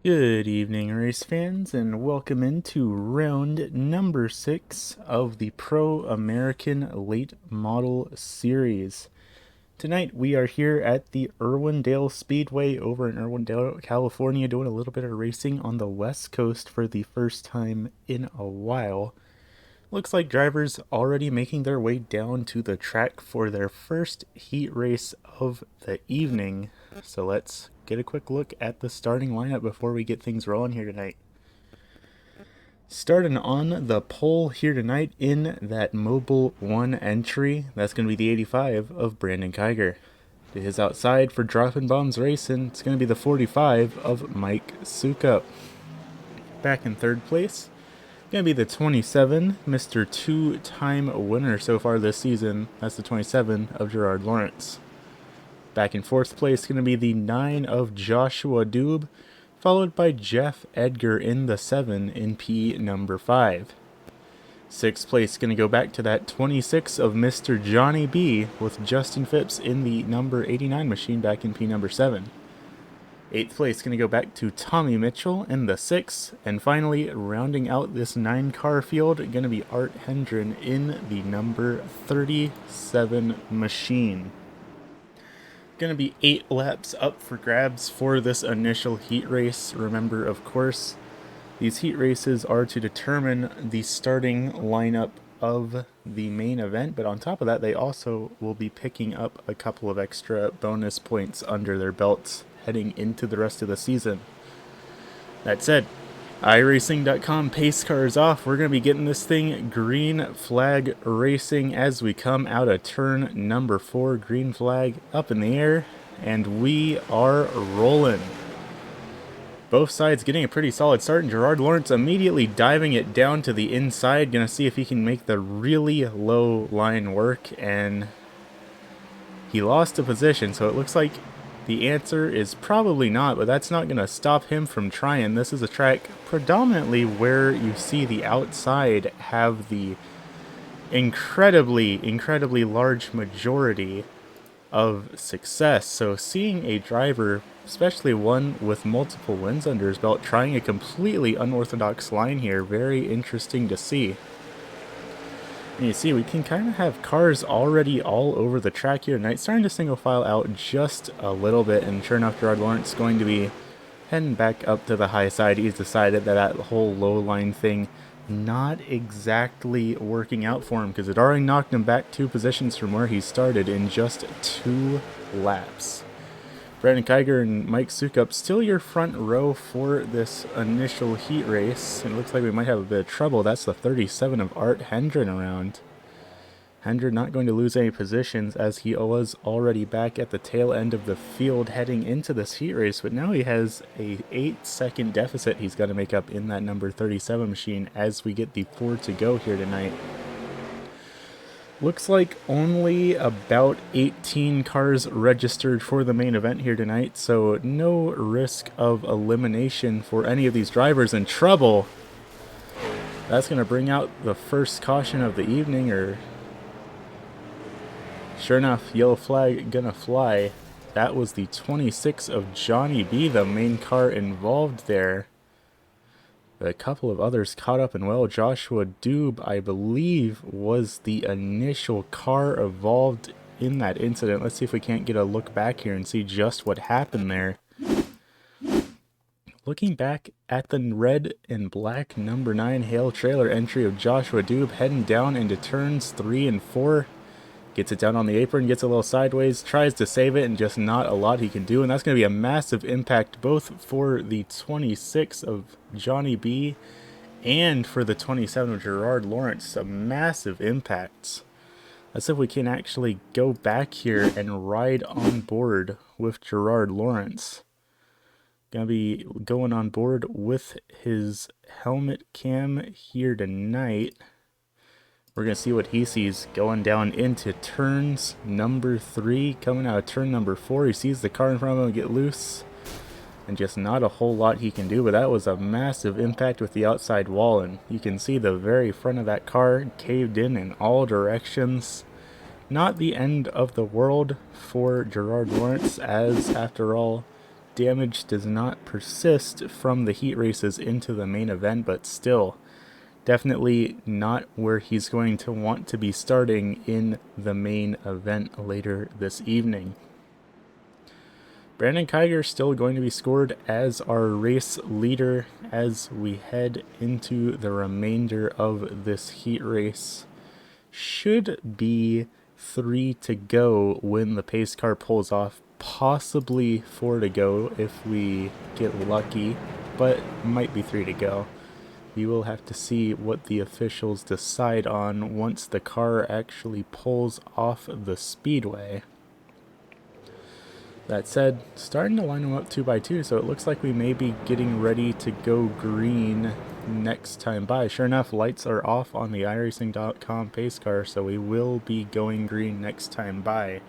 Good evening, race fans, and welcome into round number 6 of the Pro American Late Model Series. Tonight we are here at the Irwindale Speedway over in Irwindale, California, doing a little bit of racing on the West Coast for the first time in a while. Looks like drivers already making their way down to the track for their first heat race of the evening. So let's get a quick look at the starting lineup before we get things rolling here tonight. Starting on the pole here tonight in that Mobile 1 entry, that's going to be the 85 of Brandon Kiger. To his outside for Dropping Bombs Racing, it's going to be the 45 of Mike Sukup. Back in third place, going to be the 27, Mr. Two-time winner so far this season. That's the 27 of Gerard Lawrence. Back in fourth place, going to be the 9 of Joshua Doob, followed by Jeff Edgar in the 7 in P number 5. Sixth place, going to go back to that 26 of Mr. Johnny B, with Justin Phipps in the number 89 machine back in P number 7. Eighth place, going to go back to Tommy Mitchell in the 6. And finally, rounding out this 9-car field, going to be Art Hendren in the number 37 machine. Going to be 8 laps up for grabs for this initial heat race. Remember, of course, these heat races are to determine the starting lineup of the main event, but on top of that, they also will be picking up a couple of extra bonus points under their belts heading into the rest of the season. That said, iRacing.com pace car is off. We're going to be getting this thing green flag racing as we come out of turn number 4. Green flag up in the air, and we are rolling. Both sides getting a pretty solid start, and Gerard Lawrence immediately diving it down to the inside. Going to see if he can make the really low line work, and he lost a position, so it looks like the answer is probably not, but that's not going to stop him from trying. This is a track predominantly where you see the outside have the incredibly large majority of success. So seeing a driver, especially one with multiple wins under his belt, trying a completely unorthodox line here, very interesting to see. And you see, we can kind of have cars already all over the track here tonight, starting to single file out just a little bit, and sure enough, Gerard Lawrence is going to be heading back up to the high side. He's decided that whole low line thing not exactly working out for him, because it already knocked him back 2 positions from where he started in just 2 laps. Brandon Kiger and Mike Sukup still your front row for this initial heat race. It looks like we might have a bit of trouble. That's the 37 of Art Hendren around. Hendren not going to lose any positions, as he was already back at the tail end of the field heading into this heat race, but now he has a 8-second deficit he's got to make up in that number 37 machine as we get the 4 to go here tonight. Looks like only about 18 cars registered for the main event here tonight, so no risk of elimination for any of these drivers in trouble. That's going to bring out the first caution of the evening, or sure enough, yellow flag gonna fly. That was the 26 of Johnny B, the main car involved there. A couple of others caught up, and well, Joshua Doob, I believe, was the initial car involved in that incident. Let's see if we can't get a look back here and see just what happened there. Looking back at the red and black number 9 Hale trailer entry of Joshua Doob, heading down into turns 3 and 4. Gets it down on the apron, gets a little sideways, tries to save it, and just not a lot he can do. And that's going to be a massive impact both for the 26 of Johnny B and for the 27 of Gerard Lawrence. Some massive impacts. Let's see if we can actually go back here and ride on board with Gerard Lawrence. Going to be going on board with his helmet cam here tonight. We're going to see what he sees going down into turns number 3. Coming out of turn number 4, he sees the car in front of him get loose. And just not a whole lot he can do, but that was a massive impact with the outside wall. And you can see the very front of that car caved in all directions. Not the end of the world for Gerard Lawrence, as after all, damage does not persist from the heat races into the main event, but still, definitely not where he's going to want to be starting in the main event later this evening. Brandon Kiger still going to be scored as our race leader as we head into the remainder of this heat race. Should be 3 to go when the pace car pulls off, possibly 4 to go if we get lucky, but might be 3 to go. We will have to see what the officials decide on once the car actually pulls off the speedway. That said, starting to line them up 2 by 2, so it looks like we may be getting ready to go green next time by. Sure enough, lights are off on the iRacing.com pace car, so we will be going green next time by.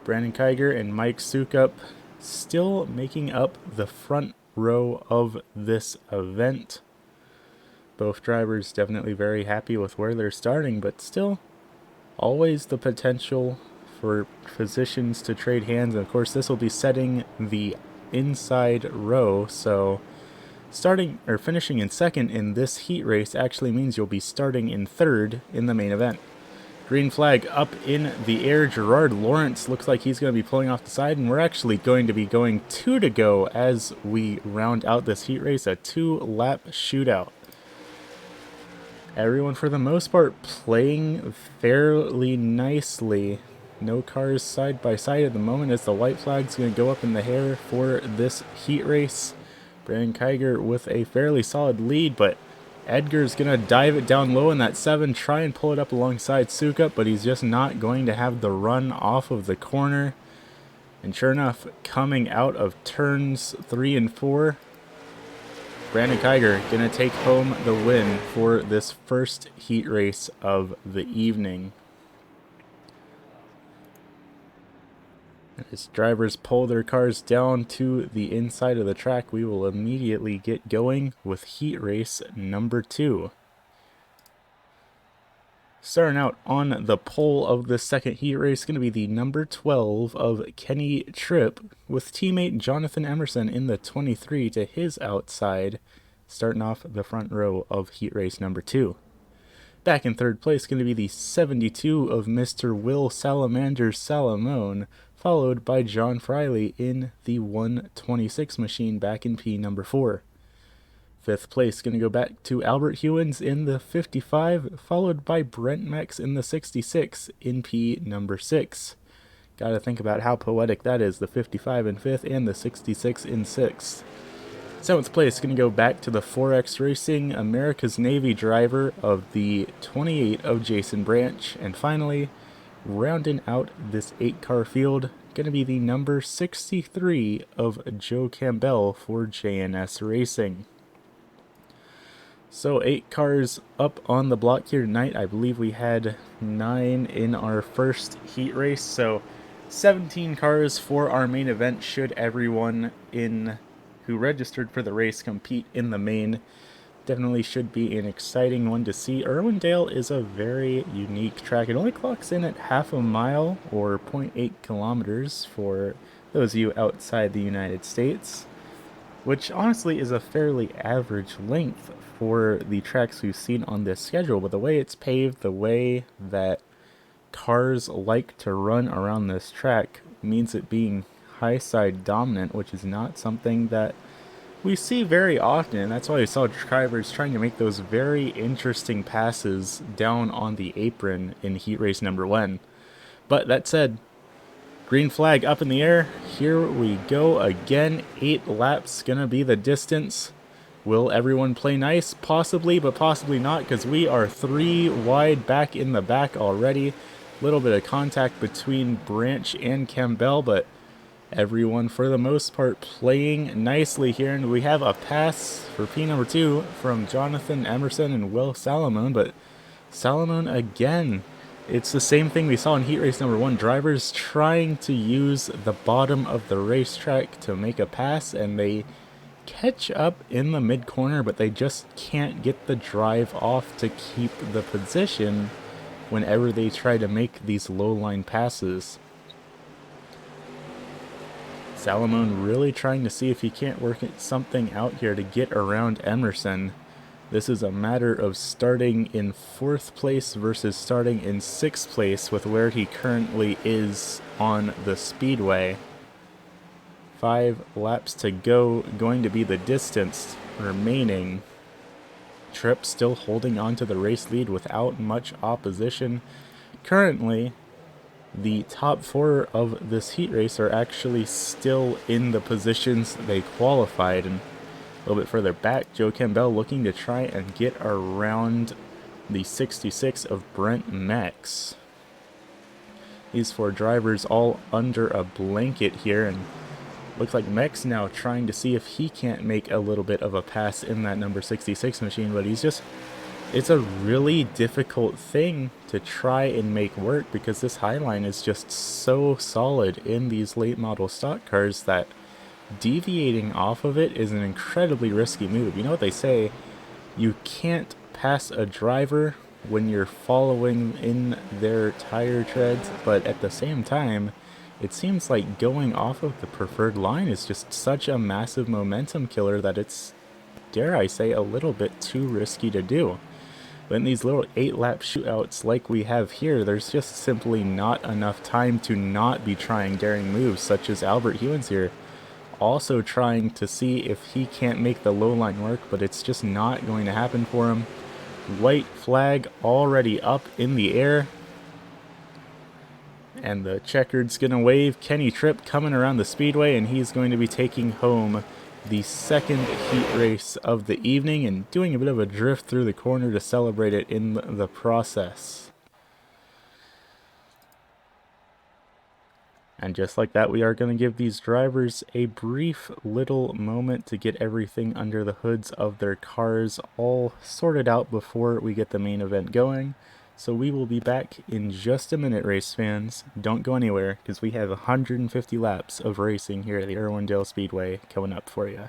Brandon Kiger and Mike Sukup still making up the front row of this event. Both drivers definitely very happy with where they're starting, but still always the potential for positions to trade hands. And of course, this will be setting the inside row, so starting or finishing in second in this heat race actually means you'll be starting in third in the main event. Green flag up in the air. Gerard Lawrence looks like he's going to be pulling off the side, and we're actually going to be going 2 to go as we round out this heat race, a 2-lap shootout. Everyone for the most part playing fairly nicely. No cars side by side at the moment as the white flag's going to go up in the air for this heat race. Brandon Kiger with a fairly solid lead, but Edgar's going to dive it down low in that 7, try and pull it up alongside Sukup, but he's just not going to have the run off of the corner. And sure enough, coming out of turns 3 and 4, Brandon Kiger going to take home the win for this first heat race of the evening. As drivers pull their cars down to the inside of the track, we will immediately get going with heat race number 2. Starting out on the pole of the second heat race, going to be the number 12 of Kenny Tripp, with teammate Jonathan Emerson in the 23 to his outside, starting off the front row of heat race number 2. Back in third place, going to be the 72 of Mr. Will Salamander Salamone, followed by John Friley in the 126 machine back in P number 4. Fifth place going to go back to Albert Hewins in the 55, followed by Brent Mex in the 66 in P number 6. Gotta think about how poetic that is, the 55 in 5th and the 66 in 6th. 7th place going to go back to the 4X Racing America's Navy driver of the 28 of Jason Branch. And finally, rounding out this 8-car field, going to be the number 63 of Joe Campbell for JNS Racing. So 8 cars up on the block here tonight. I believe we had 9 in our first heat race, so 17 cars for our main event should everyone who registered for the race compete in the main. Definitely should be an exciting one to see. Irwindale is a very unique track. It only clocks in at half a mile or 0.8 kilometers for those of you outside the United States, which honestly is a fairly average length for the tracks we've seen on this schedule. But the way it's paved, the way that cars like to run around this track means it being high side dominant, which is not something that we see very often, and that's why we saw drivers trying to make those very interesting passes down on the apron in heat race number 1. But that said, green flag up in the air. Here we go again. 8 laps gonna be the distance. Will everyone play nice? Possibly, but possibly not, because we are 3 wide back in the back already. Little bit of contact between Branch and Campbell, but everyone for the most part playing nicely here. And we have a pass for P number 2 from Jonathan Emerson and Will Salamone, but Salamone again, it's the same thing we saw in heat race number 1. Drivers trying to use the bottom of the racetrack to make a pass, and they catch up in the mid corner, but they just can't get the drive off to keep the position whenever they try to make these low line passes. Salamone really trying to see if he can't work something out here to get around Emerson. This is a matter of starting in 4th place versus starting in 6th place with where he currently is on the speedway. 5 laps to go, going to be the distance remaining. Tripp still holding on to the race lead without much opposition. Currently, the top 4 of this heat race are actually still in the positions they qualified. And a little bit further back, Joe Campbell looking to try and get around the 66 of Brent Max. These 4 drivers all under a blanket here, and looks like Mex now trying to see if he can't make a little bit of a pass in that number 66 machine, but it's a really difficult thing to try and make work because this Highline is just so solid in these late model stock cars that deviating off of it is an incredibly risky move. You know what they say, you can't pass a driver when you're following in their tire treads, but at the same time, it seems like going off of the preferred line is just such a massive momentum killer that it's, dare I say, a little bit too risky to do. But in these little 8-lap shootouts like we have here, there's just simply not enough time to not be trying daring moves, such as Albert Hewins here. Also trying to see if he can't make the low line work, but it's just not going to happen for him. White flag already up in the air. And the checkered's going to wave. Kenny Tripp coming around the speedway, and he's going to be taking home the 2nd heat race of the evening and doing a bit of a drift through the corner to celebrate it in the process. And just like that, we are going to give these drivers a brief little moment to get everything under the hoods of their cars all sorted out before we get the main event going. So we will be back in just a minute, race fans. Don't go anywhere, because we have 150 laps of racing here at the Irwindale Speedway coming up for you.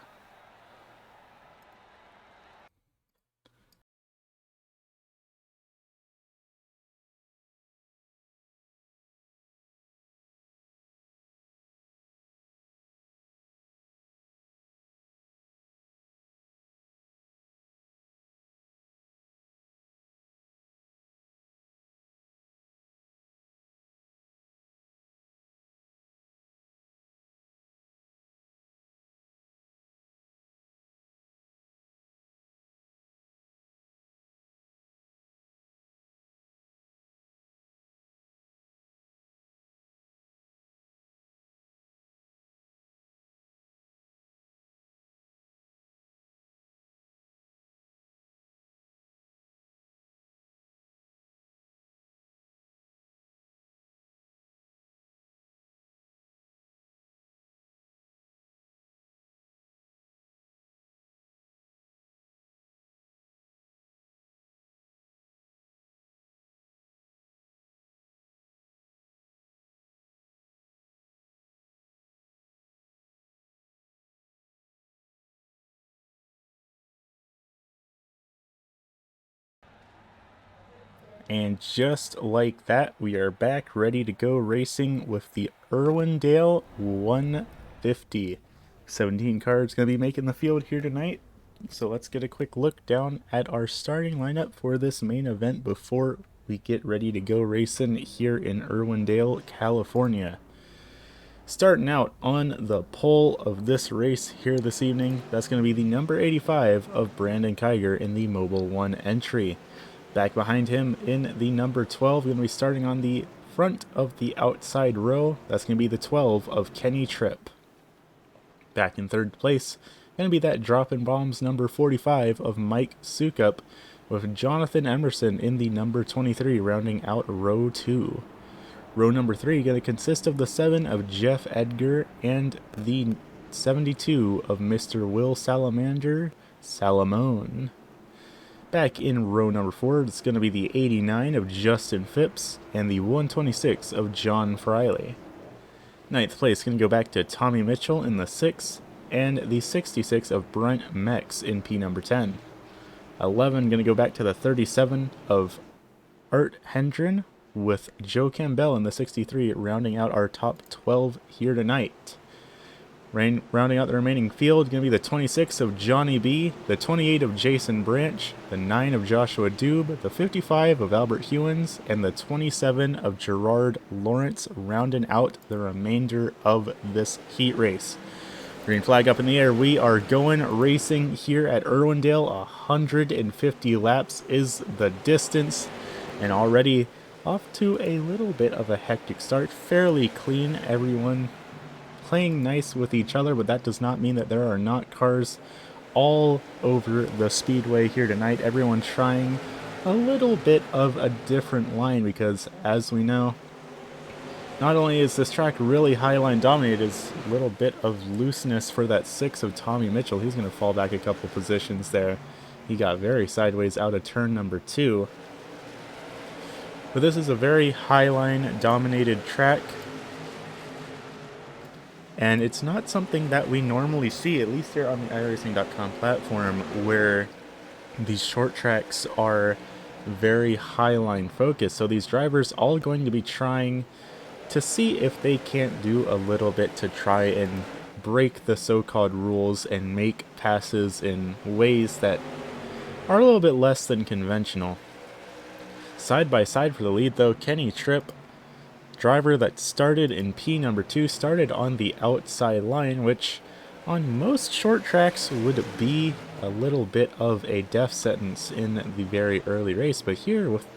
And just like that, we are back ready to go racing with the Irwindale 150. 17 cars going to be making the field here tonight. So let's get a quick look down at our starting lineup for this main event before we get ready to go racing here in Irwindale, California. Starting out on the pole of this race here this evening, that's going to be the number 85 of Brandon Kiger in the Mobile 1 entry. Back behind him in the number 12, we're going to be starting on the front of the outside row. That's going to be the 12 of Kenny Tripp. Back in 3rd place, going to be that dropping bombs number 45 of Mike Sukup, with Jonathan Emerson in the number 23 rounding out row 2. Row number 3 going to consist of the 7 of Jeff Edgar and the 72 of Mr. Will Salamone. Back in row number 4, it's going to be the 89 of Justin Phipps and the 126 of John Friley. 9th place going to go back to Tommy Mitchell in the 6th, and the 66 of Brent Mex in P number 10. 11 going to go back to the 37 of Art Hendren, with Joe Campbell in the 63 rounding out our top 12 here tonight. Rounding out the remaining field, going to be the 26 of Johnny B, the 28 of Jason Branch, the 9 of Joshua Dube, the 55 of Albert Hewins, and the 27 of Gerard Lawrence, rounding out the remainder of this heat race. Green flag up in the air. We are going racing here at Irwindale. 150 laps is the distance, and already off to a little bit of a hectic start. Fairly clean, everyone playing nice with each other, but that does not mean that there are not cars all over the speedway here tonight. Everyone trying a little bit of a different line because, as we know, not only is this track really high line dominated, it's a little bit of looseness for that 6 of Tommy Mitchell. He's going to fall back a couple positions there. He got very sideways out of turn number 2. But this is a very high line dominated track, and it's not something that we normally see, at least here on the iRacing.com platform, where these short tracks are very high line focused. So these drivers all going to be trying to see if they can't do a little bit to try and break the so-called rules and make passes in ways that are a little bit less than conventional. Side by side for the lead though, Kenny Tripp, driver that started in P number 2, started on the outside line, which on most short tracks would be a little bit of a death sentence in the very early race, but here with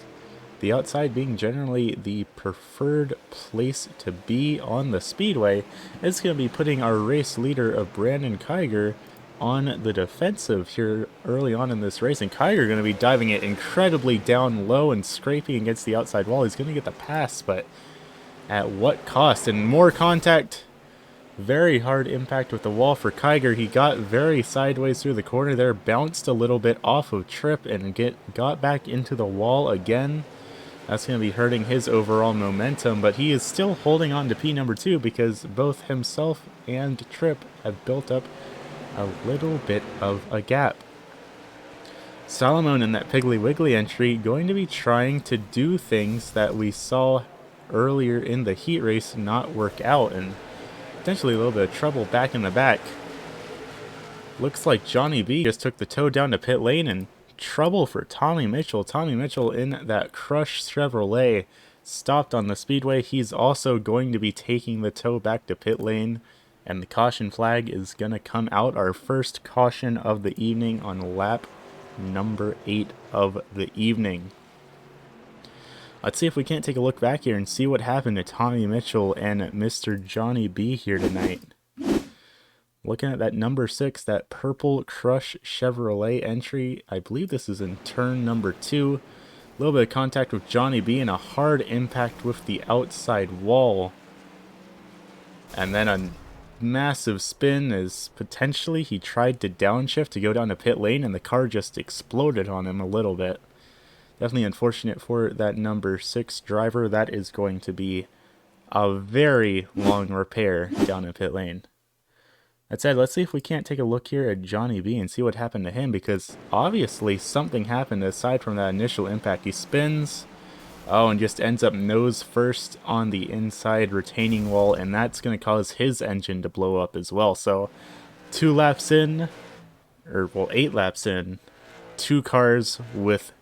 the outside being generally the preferred place to be on the speedway, it's going to be putting our race leader of Brandon Kiger on the defensive here early on in this race, and Kiger going to be diving it incredibly down low and scraping against the outside wall. He's going to get the pass, but at what cost? And more contact. Very hard impact with the wall for Kiger. He got very sideways through the corner there, bounced a little bit off of Tripp, and got back into the wall again. That's going to be hurting his overall momentum, but he is still holding on to P number 2 because both himself and Tripp have built up a little bit of a gap. Solomon in that Piggly Wiggly entry going to be trying to do things that we saw earlier in the heat race not work out, and potentially a little bit of trouble back in the back. Looks like Johnny B just took the tow down to pit lane, and trouble for Tommy Mitchell. Tommy Mitchell in that crushed Chevrolet stopped on the speedway. He's also going to be taking the tow back to pit lane, and the caution flag is going to come out. Our first caution of the evening on lap number 8 of the evening. Let's see if we can't take a look back here and see what happened to Tommy Mitchell and Mr. Johnny B here tonight. Looking at that number 6, that purple Crush Chevrolet entry, I believe this is in turn number 2. A little bit of contact with Johnny B and a hard impact with the outside wall. And then a massive spin as potentially he tried to downshift to go down to pit lane, and the car just exploded on him a little bit. Definitely unfortunate for that number 6 driver. That is going to be a very long repair down in pit lane. That said, let's see if we can't take a look here at Johnny B and see what happened to him, because obviously something happened aside from that initial impact. He spins, and just ends up nose first on the inside retaining wall, and that's going to cause his engine to blow up as well. So 8 laps in, 2 cars with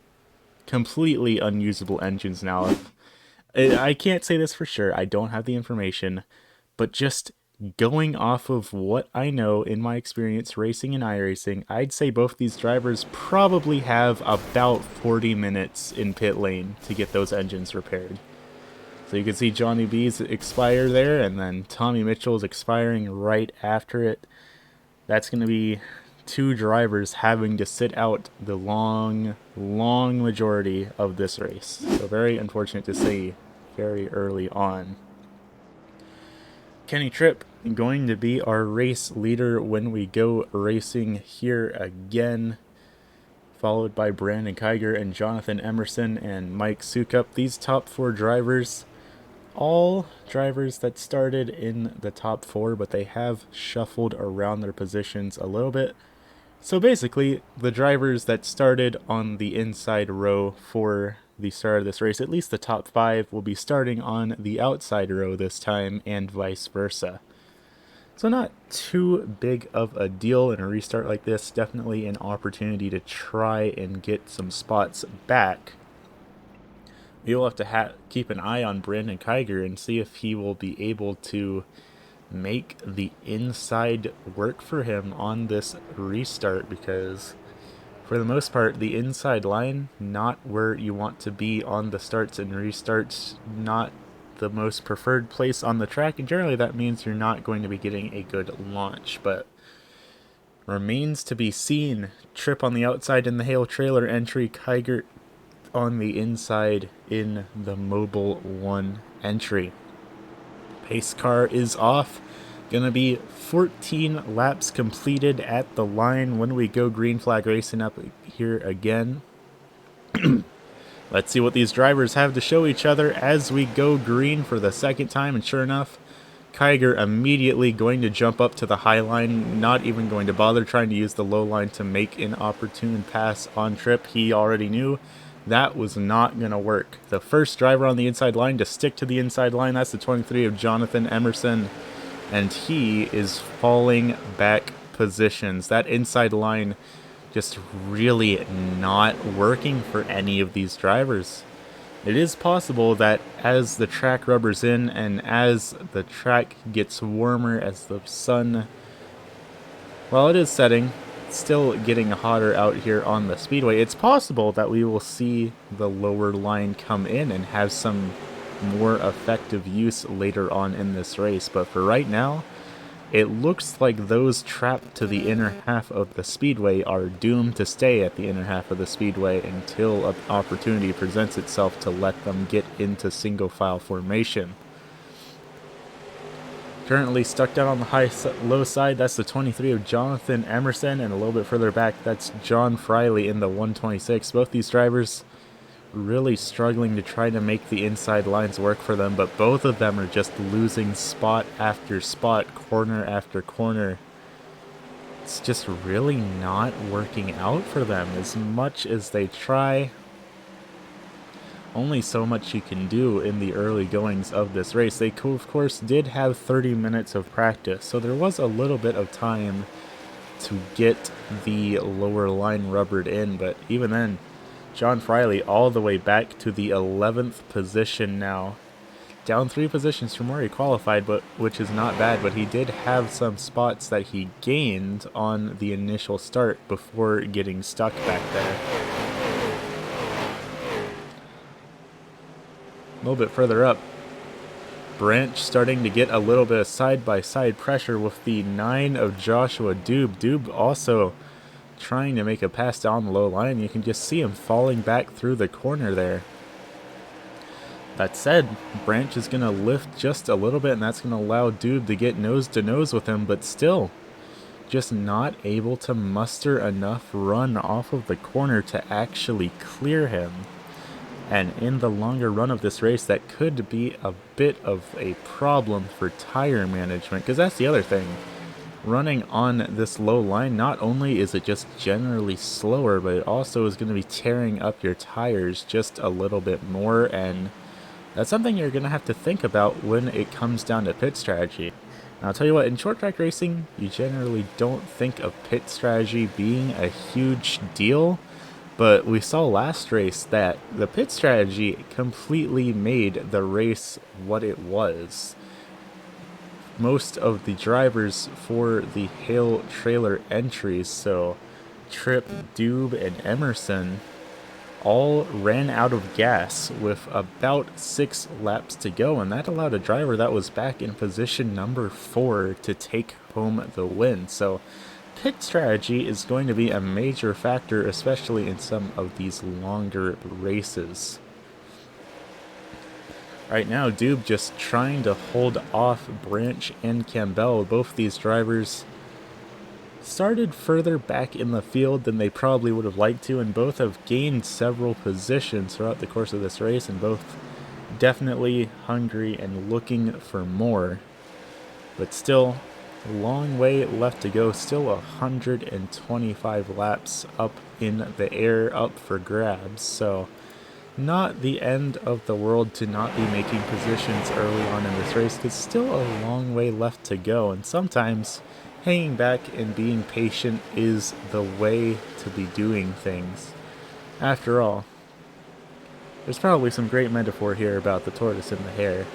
completely unusable engines now. I can't say this for sure, I don't have the information, but just going off of what I know in my experience racing and iRacing, I'd say both these drivers probably have about 40 minutes in pit lane to get those engines repaired. So you can see Johnny B's expire there, and then Tommy Mitchell's expiring right after it. That's going to be 2 drivers having to sit out the long majority of this race. So very unfortunate to see very early on. Kenny Tripp going to be our race leader when we go racing here again, followed by Brandon Kiger and Jonathan Emerson and Mike Sukup. These top 4 drivers, all drivers that started in the top 4, but they have shuffled around their positions a little bit. So basically, the drivers that started on the inside row for the start of this race, at least the top 5, will be starting on the outside row this time, and vice versa. So not too big of a deal in a restart like this. Definitely an opportunity to try and get some spots back. You'll have to keep an eye on Brandon Kiger and see if he will be able to make the inside work for him on this restart, because for the most part the inside line not where you want to be on the starts and restarts, not the most preferred place on the track, and generally that means you're not going to be getting a good launch. But remains to be seen. Trip on the outside in the Hale trailer entry, Kiger on the inside in the Mobile 1 entry. Pace car is off. Gonna be 14 laps completed at the line when we go green flag racing up here again. Let's see what these drivers have to show each other as we go green for the second time, and sure enough, Kiger immediately going to jump up to the high line, not even going to bother trying to use the low line to make an opportune pass on Trip. He already knew that was not going to work. The first driver on the inside line to stick to the inside line, that's the 23 of Jonathan Emerson, and he is falling back positions. That inside line just really not working for any of these drivers. It is possible that as the track rubbers in and as the track gets warmer, as the sun, well, it is setting, still getting hotter out here on the speedway, it's possible that we will see the lower line come in and have some more effective use later on in this race. But for right now, it looks like those trapped to the inner half of the speedway are doomed to stay at the inner half of the speedway until an opportunity presents itself to let them get into single file formation. Currently stuck down on the low side, that's the 23 of Jonathan Emerson, and a little bit further back, that's John Friley in the 126. Both these drivers really struggling to try to make the inside lines work for them, but both of them are just losing spot after spot, corner after corner. It's just really not working out for them. As much as they try, only so much you can do in the early goings of this race. They of course did have 30 minutes of practice, so there was a little bit of time to get the lower line rubbered in, but even then, John Friley all the way back to the 11th position now. Down 3 positions from where he qualified, but which is not bad, but he did have some spots that he gained on the initial start before getting stuck back there. A little bit further up, Branch starting to get a little bit of side-by-side pressure with the 9 of Joshua Doob. Doob also trying to make a pass down the low line. You can just see him falling back through the corner there. That said, Branch is going to lift just a little bit, and that's going to allow Doob to get nose to nose with him, but still just not able to muster enough run off of the corner to actually clear him. And in the longer run of this race, that could be a bit of a problem for tire management, because that's the other thing. Running on this low line, not only is it just generally slower, but it also is going to be tearing up your tires just a little bit more, and that's something you're going to have to think about when it comes down to pit strategy. Now, I'll tell you what, in short track racing, you generally don't think of pit strategy being a huge deal, but we saw last race that the pit strategy completely made the race what it was. Most of the drivers for the Hale trailer entries, so Tripp, Doob, and Emerson, all ran out of gas with about 6 laps to go, and that allowed a driver that was back in position number 4 to take home the win. So pit strategy is going to be a major factor, especially in some of these longer races. Right now, Doob just trying to hold off Branch and Campbell. Both these drivers started further back in the field than they probably would have liked to, and both have gained several positions throughout the course of this race, and both definitely hungry and looking for more. But still, a long way left to go. Still 125 laps up in the air, up for grabs. So Not the end of the world to not be making positions early on in this race, because still a long way left to go, and sometimes hanging back and being patient is the way to be doing things. After all, there's probably some great metaphor here about the tortoise and the hare.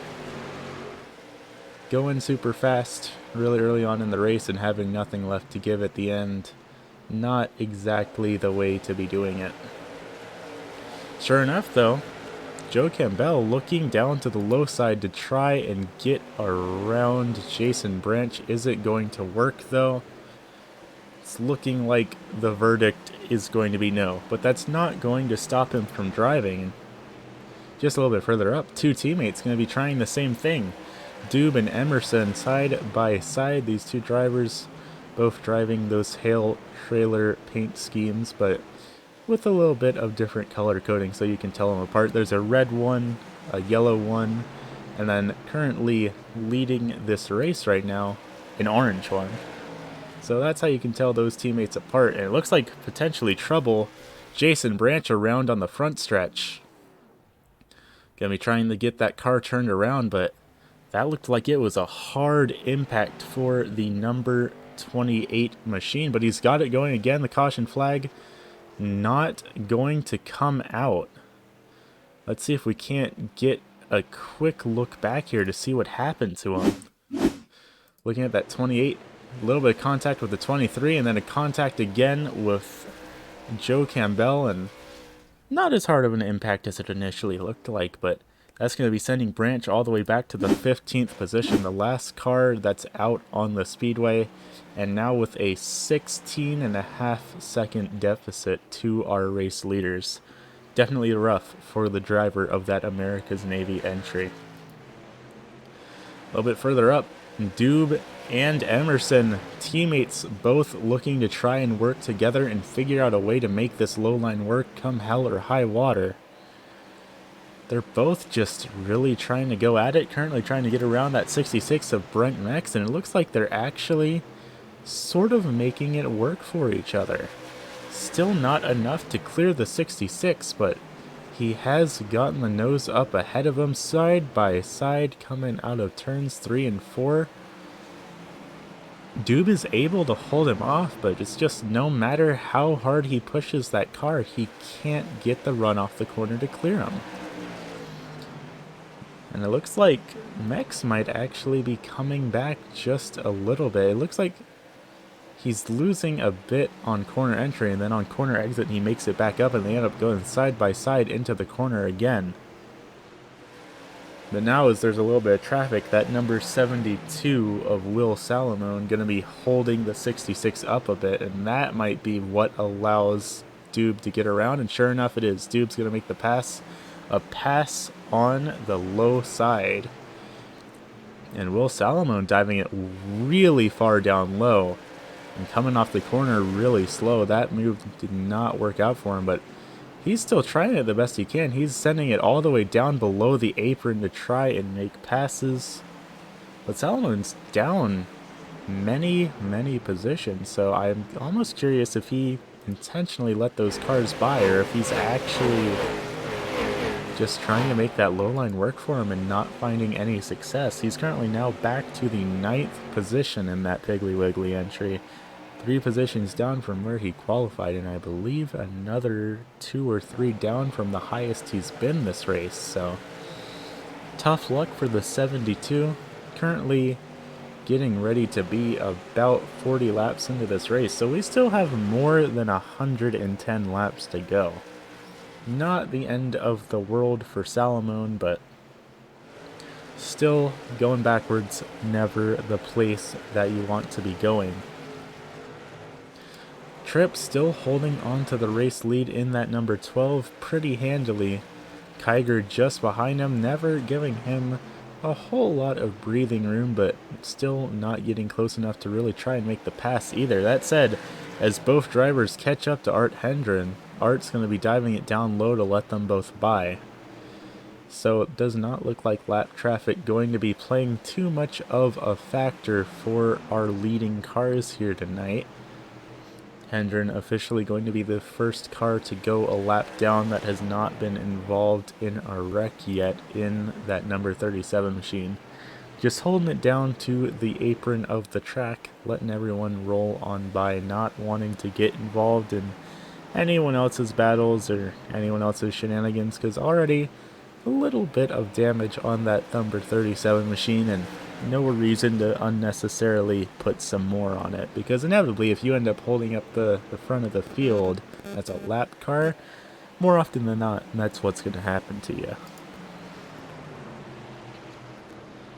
Going super fast really early on in the race and having nothing left to give at the end, not exactly the way to be doing it. Sure enough, though, Joe Campbell looking down to the low side to try and get around Jason Branch. Is it going to work, though? It's looking like the verdict is going to be no, but that's not going to stop him from driving. Just a little bit further up, two teammates going to be trying the same thing. Doob and Emerson side by side, these two drivers both driving those hail trailer paint schemes, but with a little bit of different color coding so you can tell them apart. There's a red one, a yellow one, and then currently leading this race right now, an orange one. So that's how you can tell those teammates apart. And it looks like potentially trouble. Jason Branch around on the front stretch. Gonna be trying to get that car turned around, but that looked like it was a hard impact for the number 28 machine. But he's got it going again, the caution flag not going to come out. Let's see if we can't get a quick look back here to see what happened to him. Looking at that 28, a little bit of contact with the 23, and then a contact again with Joe Campbell, and not as hard of an impact as it initially looked like, but that's going to be sending Branch all the way back to the 15th position, the last car that's out on the speedway, and now with a 16.5-second deficit to our race leaders. Definitely rough for the driver of that America's Navy entry. A little bit further up, Doob and Emerson, teammates both looking to try and work together and figure out a way to make this low line work come hell or high water. They're both just really trying to go at it, currently trying to get around that 66 of Brent Mex, and it looks like they're actually sort of making it work for each other. Still not enough to clear the 66, but he has gotten the nose up ahead of him, side by side, coming out of turns 3 and 4. Doob is able to hold him off, but it's just no matter how hard he pushes that car, he can't get the run off the corner to clear him. And it looks like Mex might actually be coming back just a little bit. It looks like he's losing a bit on corner entry, and then on corner exit he makes it back up, and they end up going side by side into the corner again. But now as there's a little bit of traffic, that number 72 of Will Salamone going to be holding the 66 up a bit, and that might be what allows Doob to get around, and sure enough it is. Doob's going to make the pass. A pass on the low side. And Will Salamone diving it really far down low and coming off the corner really slow. That move did not work out for him, but he's still trying it the best he can. He's sending it all the way down below the apron to try and make passes. But Salamone's down many positions, so I'm almost curious if he intentionally let those cars by or if he's actually just trying to make that low line work for him and not finding any success. He's currently now back to the 9th position in that Piggly Wiggly entry. 3 positions down from where he qualified, and I believe another 2 or 3 down from the highest he's been this race. So tough luck for the 72. Currently getting ready to be about 40 laps into this race, so we still have more than 110 laps to go. Not the end of the world for Salamone, but still going backwards, never the place that you want to be going. Tripp still holding on to the race lead in that number 12 pretty handily. Kiger just behind him, never giving him a whole lot of breathing room, but still not getting close enough to really try and make the pass either. That said, as both drivers catch up to Art Hendren, Art's going to be diving it down low to let them both by. So it does not look like lap traffic going to be playing too much of a factor for our leading cars here tonight. Hendren officially going to be the first car to go a lap down that has not been involved in a wreck yet in that number 37 machine. Just holding it down to the apron of the track, letting everyone roll on by, not wanting to get involved in anyone else's battles or anyone else's shenanigans, because already a little bit of damage on that number 37 machine, and no reason to unnecessarily put some more on it, because inevitably if you end up holding up the front of the field as a lap car, more often than not, that's what's going to happen to you.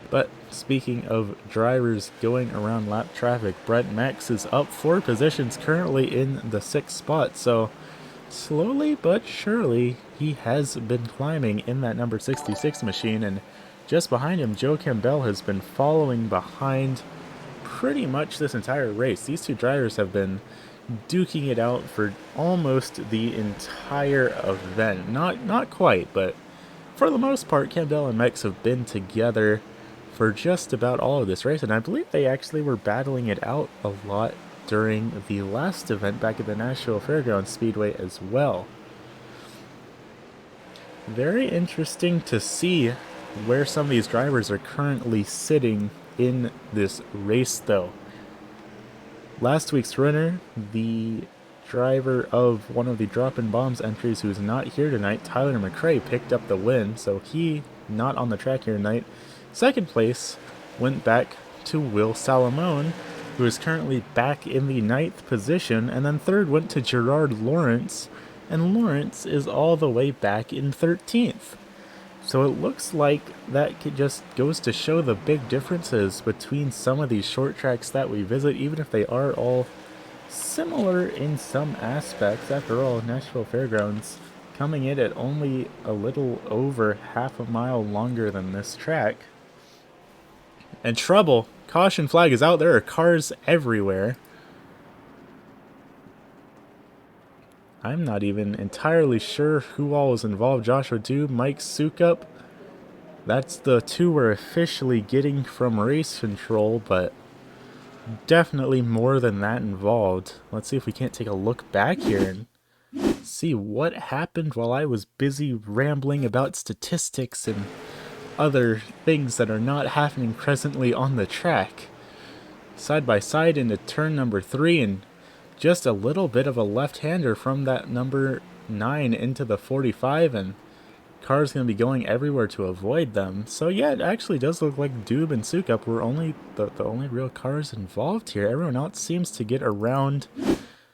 But speaking of drivers going around lap traffic, Brett Max is up 4 positions, currently in the 6th spot, so slowly but surely he has been climbing in that number 66 machine, and just behind him Joe Campbell has been following behind pretty much this entire race. These two drivers have been duking it out for almost the entire event. Not quite, but for the most part Campbell and Max have been together for just about all of this race, and I believe they actually were battling it out a lot during the last event back at the Nashville Fairgrounds Speedway as well. Very interesting to see where some of these drivers are currently sitting in this race though. Last week's winner, the driver of one of the Droppin' Bombs entries who's not here tonight, Tyler McRae, picked up the win, so he not on the track here tonight. Second place went back to Will Salamone, who is currently back in the 9th position, and then third went to Gerard Lawrence, and Lawrence is all the way back in 13th. So it looks like that just goes to show the big differences between some of these short tracks that we visit, even if they are all similar in some aspects. After all, Nashville Fairgrounds coming in at only a little over half a mile longer than this track. And trouble. Caution flag is out. There are cars everywhere. I'm not even entirely sure who all was involved. Joshua Dew, Mike Sukup. That's the two we're officially getting from race control, but definitely more than that involved. Let's see if we can't take a look back here and see what happened while I was busy rambling about statistics and other things that are not happening presently on the track. Side by side into turn number 3, and just a little bit of a left-hander from that number 9 into the 45, and cars going to be going everywhere to avoid them. So yeah, it actually does look like Doob and Sukup were only the only real cars involved here. Everyone else seems to get around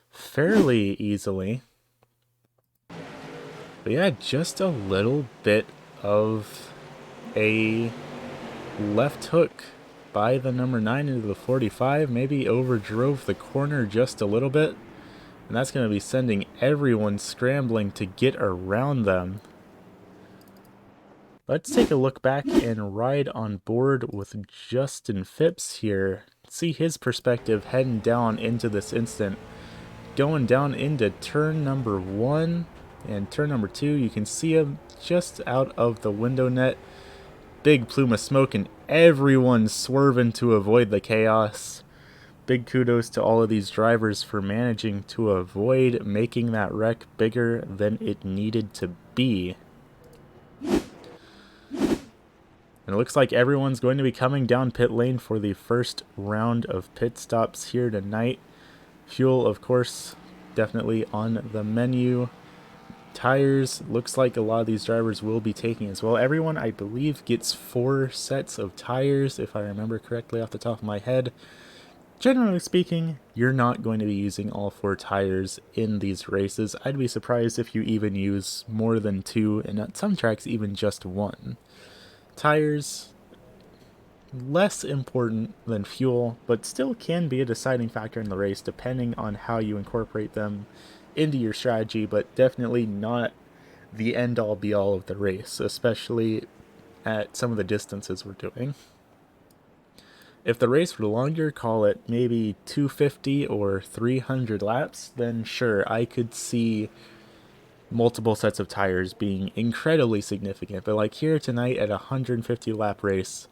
fairly easily. But yeah, just a little bit of a left hook by the number 9 into the 45, maybe overdrove the corner just a little bit, and that's going to be sending everyone scrambling to get around them. Let's take a look back and ride on board with Justin Phipps here, see his perspective heading down into this instant. Going down into turn number 1 and turn number 2, you can see him just out of the window net. Big plume of smoke and everyone swerving to avoid the chaos. Big kudos to all of these drivers for managing to avoid making that wreck bigger than it needed to be. And it looks like everyone's going to be coming down pit lane for the first round of pit stops here tonight. Fuel, of course, definitely on the menu. Tires, looks like a lot of these drivers will be taking as well. Everyone, I believe, gets 4 sets of tires, if I remember correctly off the top of my head. Generally speaking, you're not going to be using all 4 tires in these races. I'd be surprised if you even use more than 2, and at some tracks even just 1. Tires, less important than fuel, but still can be a deciding factor in the race depending on how you incorporate them into your strategy, but definitely not the end-all be-all of the race, especially at some of the distances we're doing. If the race were longer, call it maybe 250 or 300 laps, then sure, I could see multiple sets of tires being incredibly significant. But like here tonight at a 150 lap race,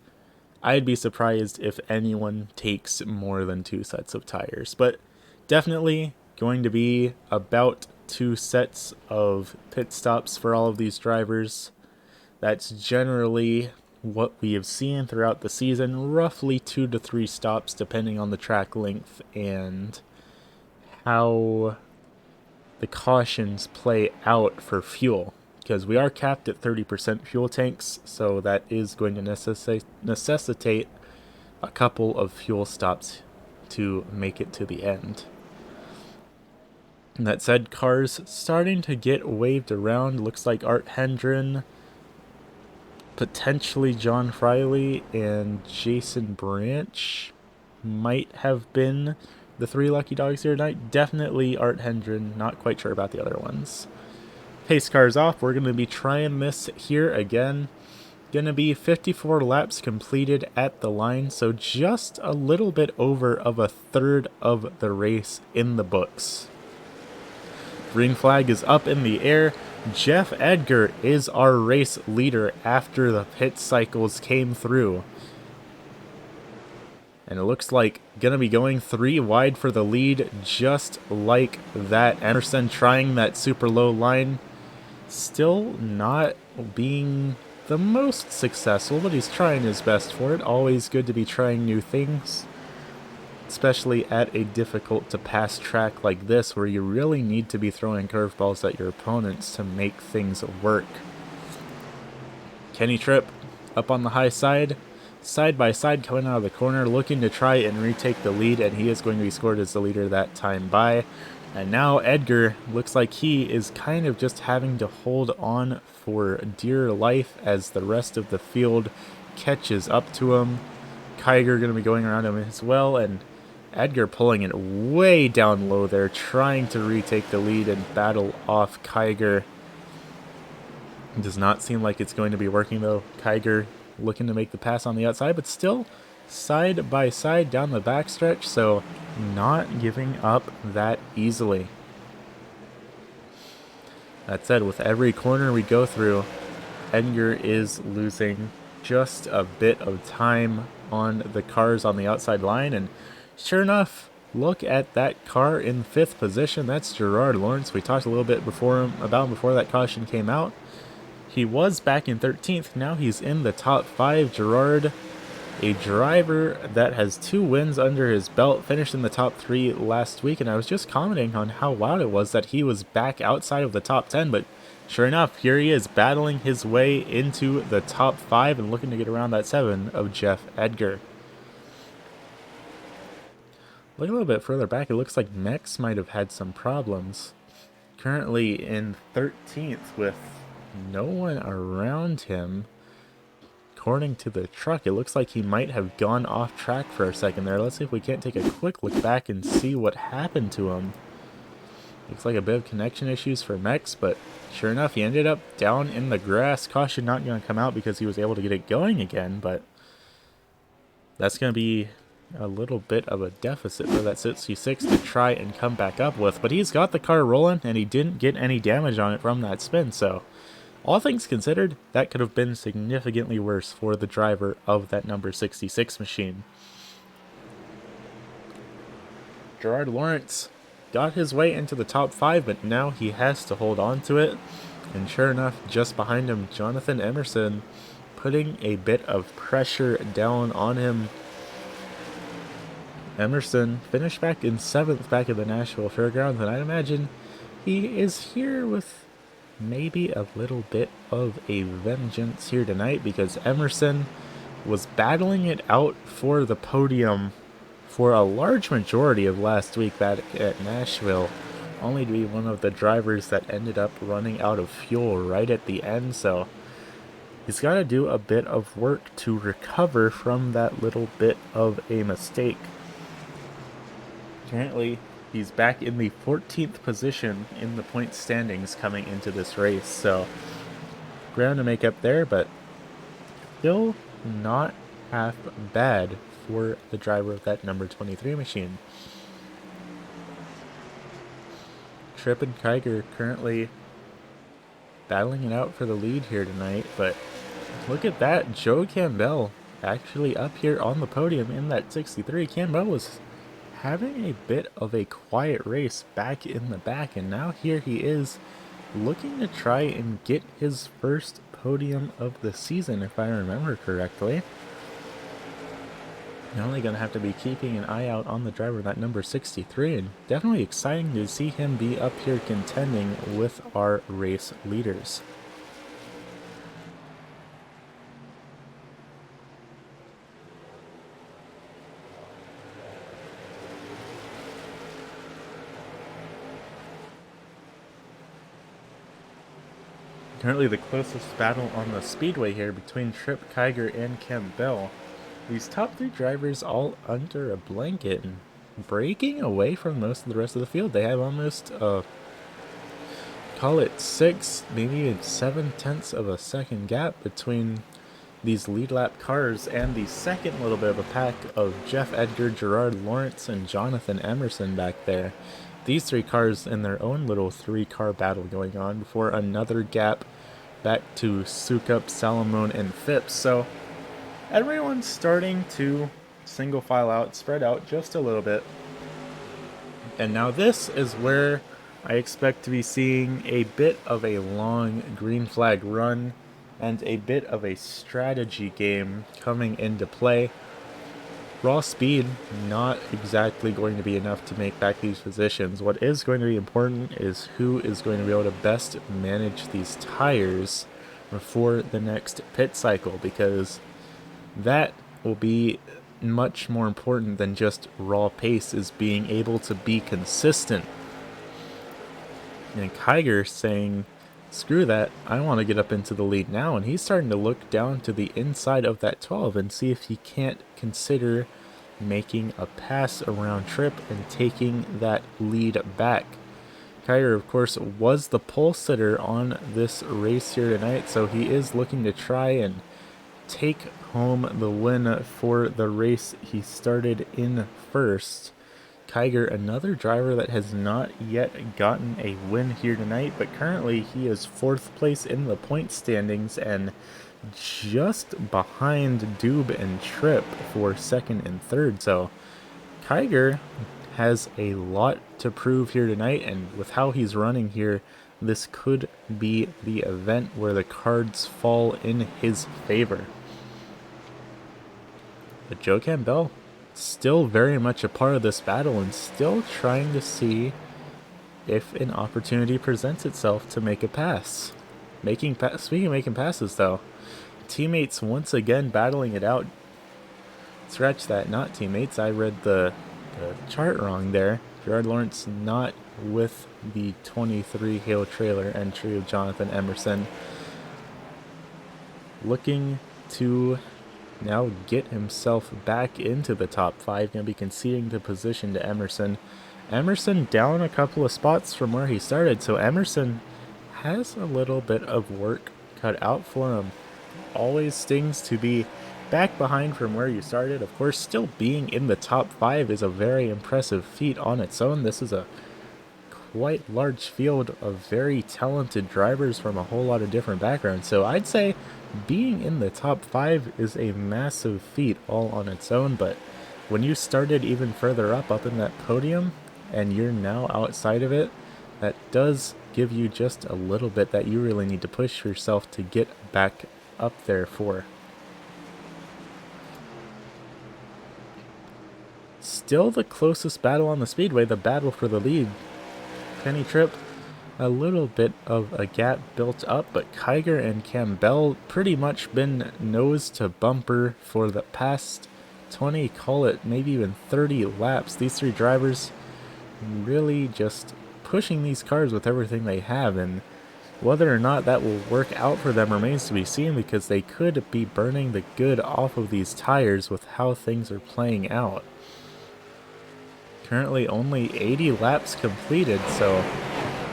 I'd be surprised if anyone takes more than 2 sets of tires. But definitely going to be about 2 sets of pit stops for all of these drivers. That's generally what we have seen throughout the season, roughly 2 to 3 stops depending on the track length and how the cautions play out for fuel, because we are capped at 30% fuel tanks, so that is going to necessitate a couple of fuel stops to make it to the end. And that said, cars starting to get waved around. Looks like Art Hendren, potentially John Friley, and Jason Branch might have been the 3 lucky dogs here tonight. Definitely Art Hendren, not quite sure about the other ones. Pace cars off. We're going to be trying this here again. Going to be 54 laps completed at the line, so just a little bit over of a third of the race in the books. Green flag is up in the air. Jeff Edgar is our race leader after the pit cycles came through. And it looks like going to be going 3 wide for the lead, just like that. Emerson trying that super low line. Still not being the most successful, but he's trying his best for it. Always good to be trying new things, especially at a difficult to pass track like this, where you really need to be throwing curveballs at your opponents to make things work. Kenny Tripp up on the high side by side coming out of the corner, looking to try and retake the lead, and he is going to be scored as the leader that time by. And now Edgar looks like he is kind of just having to hold on for dear life as the rest of the field catches up to him. Kiger going to be going around him as well, and Edgar pulling it way down low there, trying to retake the lead and battle off Kiger. It does not seem like it's going to be working though. Kiger looking to make the pass on the outside, but still side by side down the backstretch, so not giving up that easily. That said, with every corner we go through, Edgar is losing just a bit of time on the cars on the outside line, and sure enough, look at that car in 5th position. That's Gerard Lawrence. We talked a little bit before that caution came out. He was back in 13th. Now he's in the top 5. Gerard, a driver that has 2 wins under his belt, finished in the top 3 last week, and I was just commenting on how wild it was that he was back outside of the top 10, but sure enough, here he is battling his way into the top 5 and looking to get around that 7 of Jeff Edgar. Look a little bit further back, it looks like Mex might have had some problems. Currently in 13th with no one around him. According to the truck, it looks like he might have gone off track for a second there. Let's see if we can't take a quick look back and see what happened to him. Looks like a bit of connection issues for Mex, but sure enough, he ended up down in the grass. Caution not going to come out because he was able to get it going again, but that's going to be a little bit of a deficit for that 66 to try and come back up with. But he's got the car rolling, and he didn't get any damage on it from that spin, so all things considered, that could have been significantly worse for the driver of that number 66 machine. Gerard Lawrence got his way into the top 5, but now he has to hold on to it. And sure enough, just behind him, Jonathan Emerson putting a bit of pressure down on him. Emerson finished back in 7th back at the Nashville Fairgrounds, and I'd imagine he is here with maybe a little bit of a vengeance here tonight, because Emerson was battling it out for the podium for a large majority of last week back at Nashville, only to be one of the drivers that ended up running out of fuel right at the end, so he's got to do a bit of work to recover from that little bit of a mistake. Currently, he's back in the 14th position in the point standings coming into this race, so ground to make up there, but still not half bad for the driver of that number 23 machine. Tripp and Kiger currently battling it out for the lead here tonight, but look at that, Joe Campbell actually up here on the podium in that 63. Campbell was having a bit of a quiet race back in the back, and now here he is looking to try and get his first podium of the season, if I remember correctly. You're only going to have to be keeping an eye out on the driver, that number 63, and definitely exciting to see him be up here contending with our race leaders. Currently the closest battle on the speedway here between Tripp, Kiger, and Campbell. These top three drivers all under a blanket and breaking away from most of the rest of the field. They have almost, call it 6, maybe even 7/10 of a second gap between these lead lap cars and the second little bit of a pack of Jeff Edgar, Gerard Lawrence, and Jonathan Emerson back there. These three cars in their own little 3-car battle going on before another gap back to Sukup, Salomon, and Phipps. So everyone's starting to single file out, spread out just a little bit. And now this is where I expect to be seeing a bit of a long green flag run and a bit of a strategy game coming into play. Raw speed not exactly going to be enough to make back these positions. What is going to be important is who is going to be able to best manage these tires before the next pit cycle, because that will be much more important than just raw pace, is being able to be consistent. And Kiger saying, screw that, I want to get up into the lead now, and he's starting to look down to the inside of that 12 and see if he can't consider making a pass around Tripp and taking that lead back. Kiger, of course, was the pole sitter on this race here tonight, so he is looking to try and take home the win for the race he started in first. Kiger, another driver that has not yet gotten a win here tonight, but currently he is 4th place in the point standings and just behind Doob and Tripp for 2nd and 3rd. So Kiger has a lot to prove here tonight, and with how he's running here, this could be the event where the cards fall in his favor. But Joe Campbell still very much a part of this battle and still trying to see if an opportunity presents itself to make a pass. Speaking of making passes though, teammates once again battling it out. Scratch that, not teammates, I read the chart wrong there. Gerard Lawrence not with the 23 Hale trailer entry of Jonathan Emerson. Looking to now get himself back into the top 5, going to be conceding the position to Emerson. Emerson down a couple of spots from where he started, so Emerson has a little bit of work cut out for him. Always stings to be back behind from where you started. Of course, still being in the top 5 is a very impressive feat on its own. This is a quite large field of very talented drivers from a whole lot of different backgrounds, so I'd say being in the top 5 is a massive feat all on its own. But when you started even further up in that podium and you're now outside of it, that does give you just a little bit that you really need to push yourself to get back up there for. Still the closest battle on the speedway, the battle for the lead. Kenny Tripp, a little bit of a gap built up, but Kiger and Campbell pretty much been nose to bumper for the past 20, call it maybe even 30 laps. These three drivers really just pushing these cars with everything they have, and whether or not that will work out for them remains to be seen, because they could be burning the good off of these tires with how things are playing out. Currently only 80 laps completed, so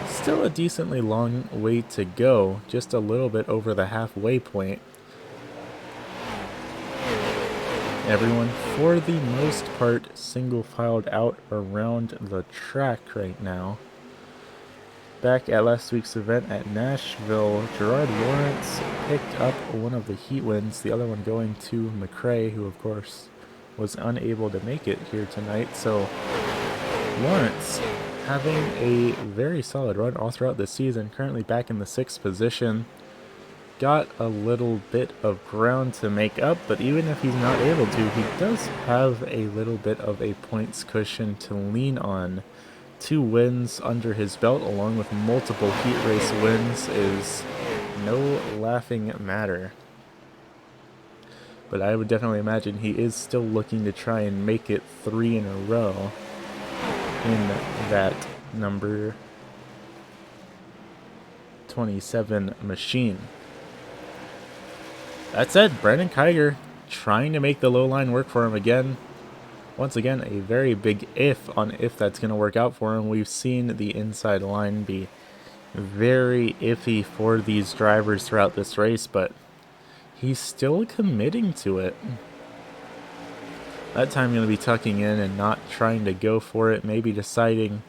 still a decently long way to go, just a little bit over the halfway point. Everyone, for the most part, single filed out around the track right now. Back at last week's event at Nashville, Gerard Lawrence picked up one of the heat wins, the other one going to McRae, who of course was unable to make it here tonight. So Lawrence having a very solid run all throughout the season, currently back in the 6th position. Got a little bit of ground to make up, but even if he's not able to, he does have a little bit of a points cushion to lean on. 2 wins under his belt, along with multiple heat race wins, is no laughing matter. But I would definitely imagine he is still looking to try and make it 3 in a row in that number 27 machine. That said, Brandon Kiger trying to make the low line work for him again. Once again, a very big if on if that's going to work out for him. We've seen the inside line be very iffy for these drivers throughout this race, but he's still committing to it. That time going to be tucking in and not trying to go for it, maybe deciding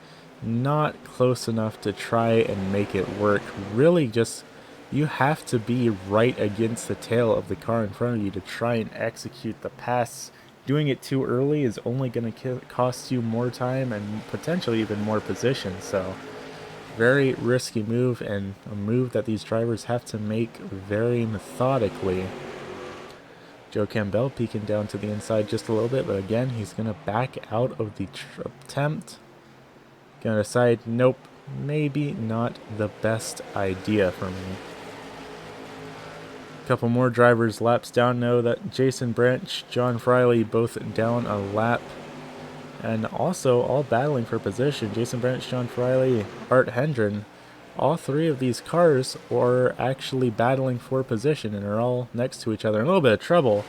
not close enough to try and make it work. Really just, you have to be right against the tail of the car in front of you to try and execute the pass. Doing it too early is only going to cost you more time and potentially even more position. So very risky move, and a move that these drivers have to make very methodically. Joe Campbell peeking down to the inside just a little bit, but again, he's going to back out of the attempt. Going to decide, nope, maybe not the best idea for me. A couple more drivers laps down now. That Jason Branch, John Friley both down a lap. And also all battling for position. Jason Branch, John Friley, Art Hendren. All 3 of these cars are actually battling for position and are all next to each other in a little bit of trouble.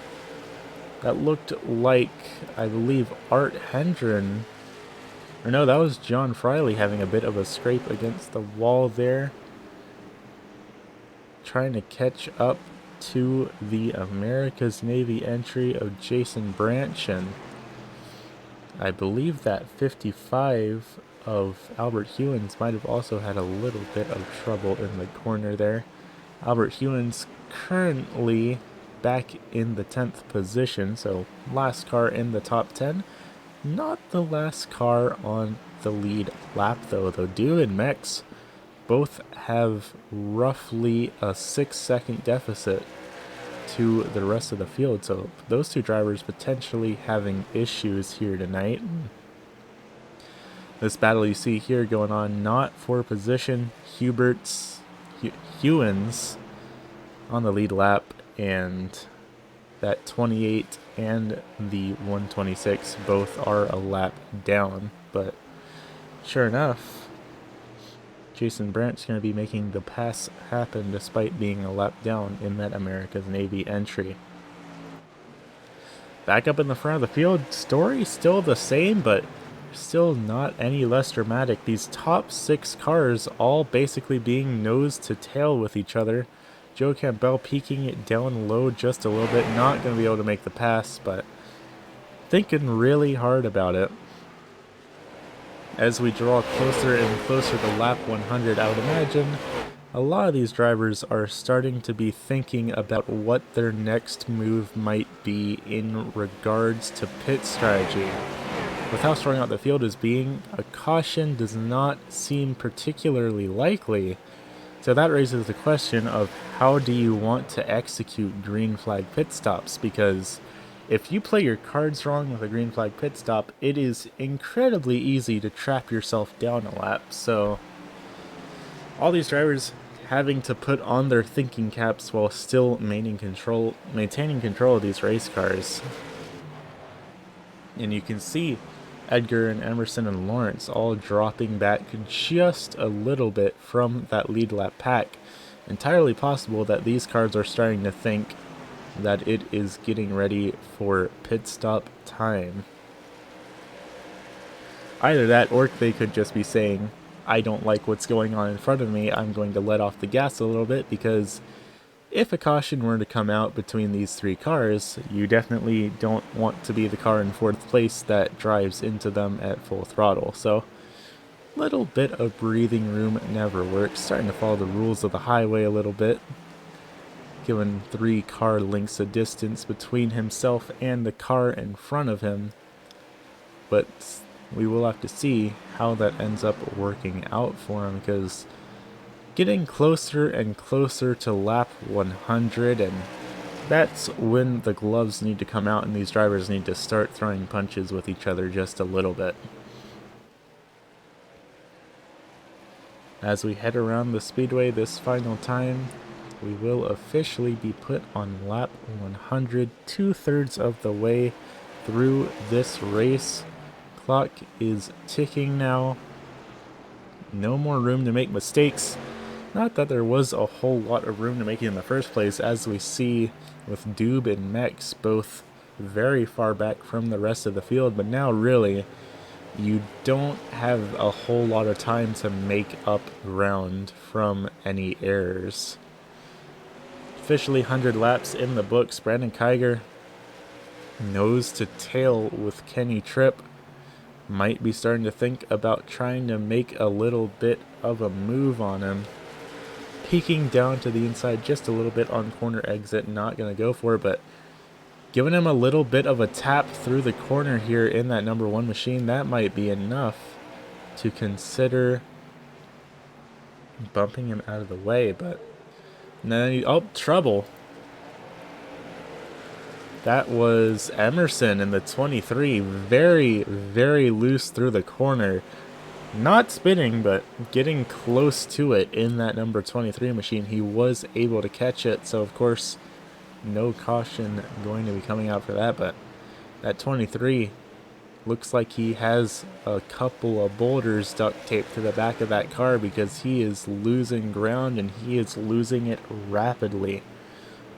That looked like, I believe, Art Hendren. Or no, that was John Friley having a bit of a scrape against the wall there. Trying to catch up to the America's Navy entry of Jason Branch, and I believe that 55 of Albert Hewins might have also had a little bit of trouble in the corner there. Albert Hewins currently back in the 10th position, so last car in the top 10. Not the last car on the lead lap though. Dew and Mex both have roughly a 6-second deficit to the rest of the field, so those 2 drivers potentially having issues here tonight. This battle you see here going on, not for position. Hewins on the lead lap, and that 28 and the 126 both are a lap down, but sure enough, Jason Brandt's going to be making the pass happen despite being a lap down in that America's Navy entry. Back up in the front of the field, story still the same, but still not any less dramatic. These top 6 cars all basically being nose to tail with each other. Joe Campbell peeking it down low just a little bit, not going to be able to make the pass, but thinking really hard about it. As we draw closer and closer to lap 100, I would imagine a lot of these drivers are starting to be thinking about what their next move might be in regards to pit strategy. With how strong out the field is being, a caution does not seem particularly likely. So that raises the question of how do you want to execute green flag pit stops? Because if you play your cards wrong with a green flag pit stop, it is incredibly easy to trap yourself down a lap. So all these drivers having to put on their thinking caps while still maintaining control of these race cars. And you can see Edgar and Emerson and Lawrence all dropping back just a little bit from that lead lap pack. Entirely possible that these cars are starting to think that it is getting ready for pit stop time. Either that, or they could just be saying, I don't like what's going on in front of me, I'm going to let off the gas a little bit, because if a caution were to come out between these 3 cars, you definitely don't want to be the car in 4th place that drives into them at full throttle. So, little bit of breathing room never works. Starting to follow the rules of the highway a little bit. Given 3 car lengths of distance between himself and the car in front of him. But we will have to see how that ends up working out for him, because getting closer and closer to lap 100, and that's when the gloves need to come out and these drivers need to start throwing punches with each other just a little bit. As we head around the speedway this final time, we will officially be put on lap 100, 2/3 of the way through this race. Clock is ticking now. No more room to make mistakes. Not that there was a whole lot of room to make it in the first place, as we see with Doob and Mex both very far back from the rest of the field, but now really you don't have a whole lot of time to make up ground from any errors. Officially 100 laps in the books. Brandon Kiger nose to tail with Kenny Tripp. Might be starting to think about trying to make a little bit of a move on him. Peeking down to the inside just a little bit on corner exit, not going to go for it, but giving him a little bit of a tap through the corner here in that number 1 machine, that might be enough to consider bumping him out of the way. But then, oh, trouble. That was Emerson in the 23, very, very loose through the corner. Not spinning, but getting close to it in that number 23 machine. He was able to catch it, so of course, no caution going to be coming out for that. But that 23 looks like he has a couple of boulders duct taped to the back of that car, because he is losing ground, and he is losing it rapidly.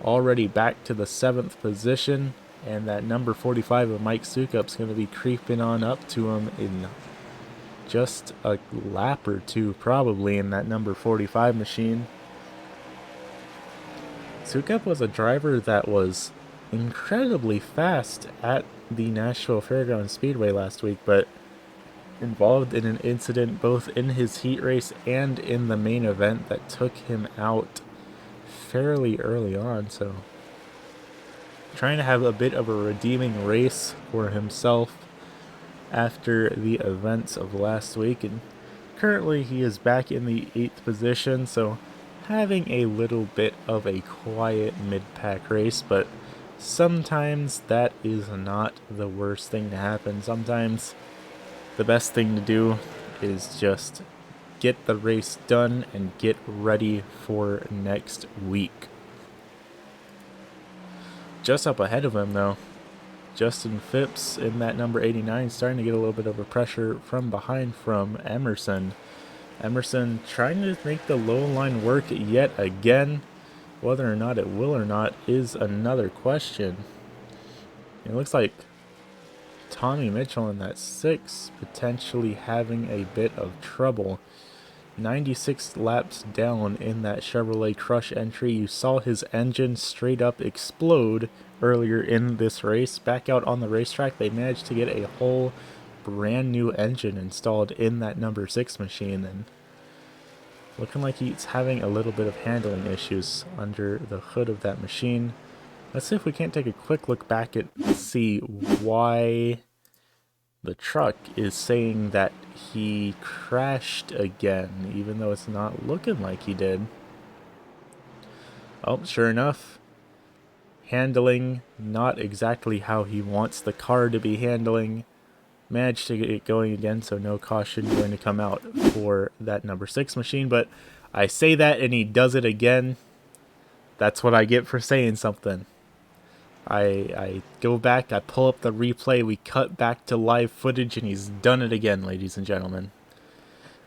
Already back to the 7th position, and that number 45 of Mike Sukup's going to be creeping on up to him in just a lap or two, probably, in that number 45 machine. Sukup was a driver that was incredibly fast at the Nashville Fairgrounds Speedway last week, but involved in an incident both in his heat race and in the main event that took him out fairly early on. So trying to have a bit of a redeeming race for himself after the events of last week, and currently he is back in the 8th position, so having a little bit of a quiet mid-pack race. But sometimes that is not the worst thing to happen. Sometimes the best thing to do is just get the race done and get ready for next week. Just up ahead of him though, Justin Phipps in that number 89, starting to get a little bit of a pressure from behind from Emerson. Emerson trying to make the low line work yet again. Whether or not it will or not is another question. It looks like Tommy Mitchell in that 6 potentially having a bit of trouble. 96 laps down in that Chevrolet Crush entry. You saw his engine straight up explode earlier in this race. Back out on the racetrack, they managed to get a whole brand new engine installed in that number 6 machine, and looking like he's having a little bit of handling issues under the hood of that machine. Let's see if we can't take a quick look back at see why the truck is saying that he crashed again, even though it's not looking like he did. Oh, sure enough, handling not exactly how he wants the car to be handling. Managed to get it going again, so no caution going to come out for that number 6 machine. But I say that and he does it again. That's what I get for saying something. I go back, I pull up the replay, we cut back to live footage, and he's done it again, ladies and gentlemen.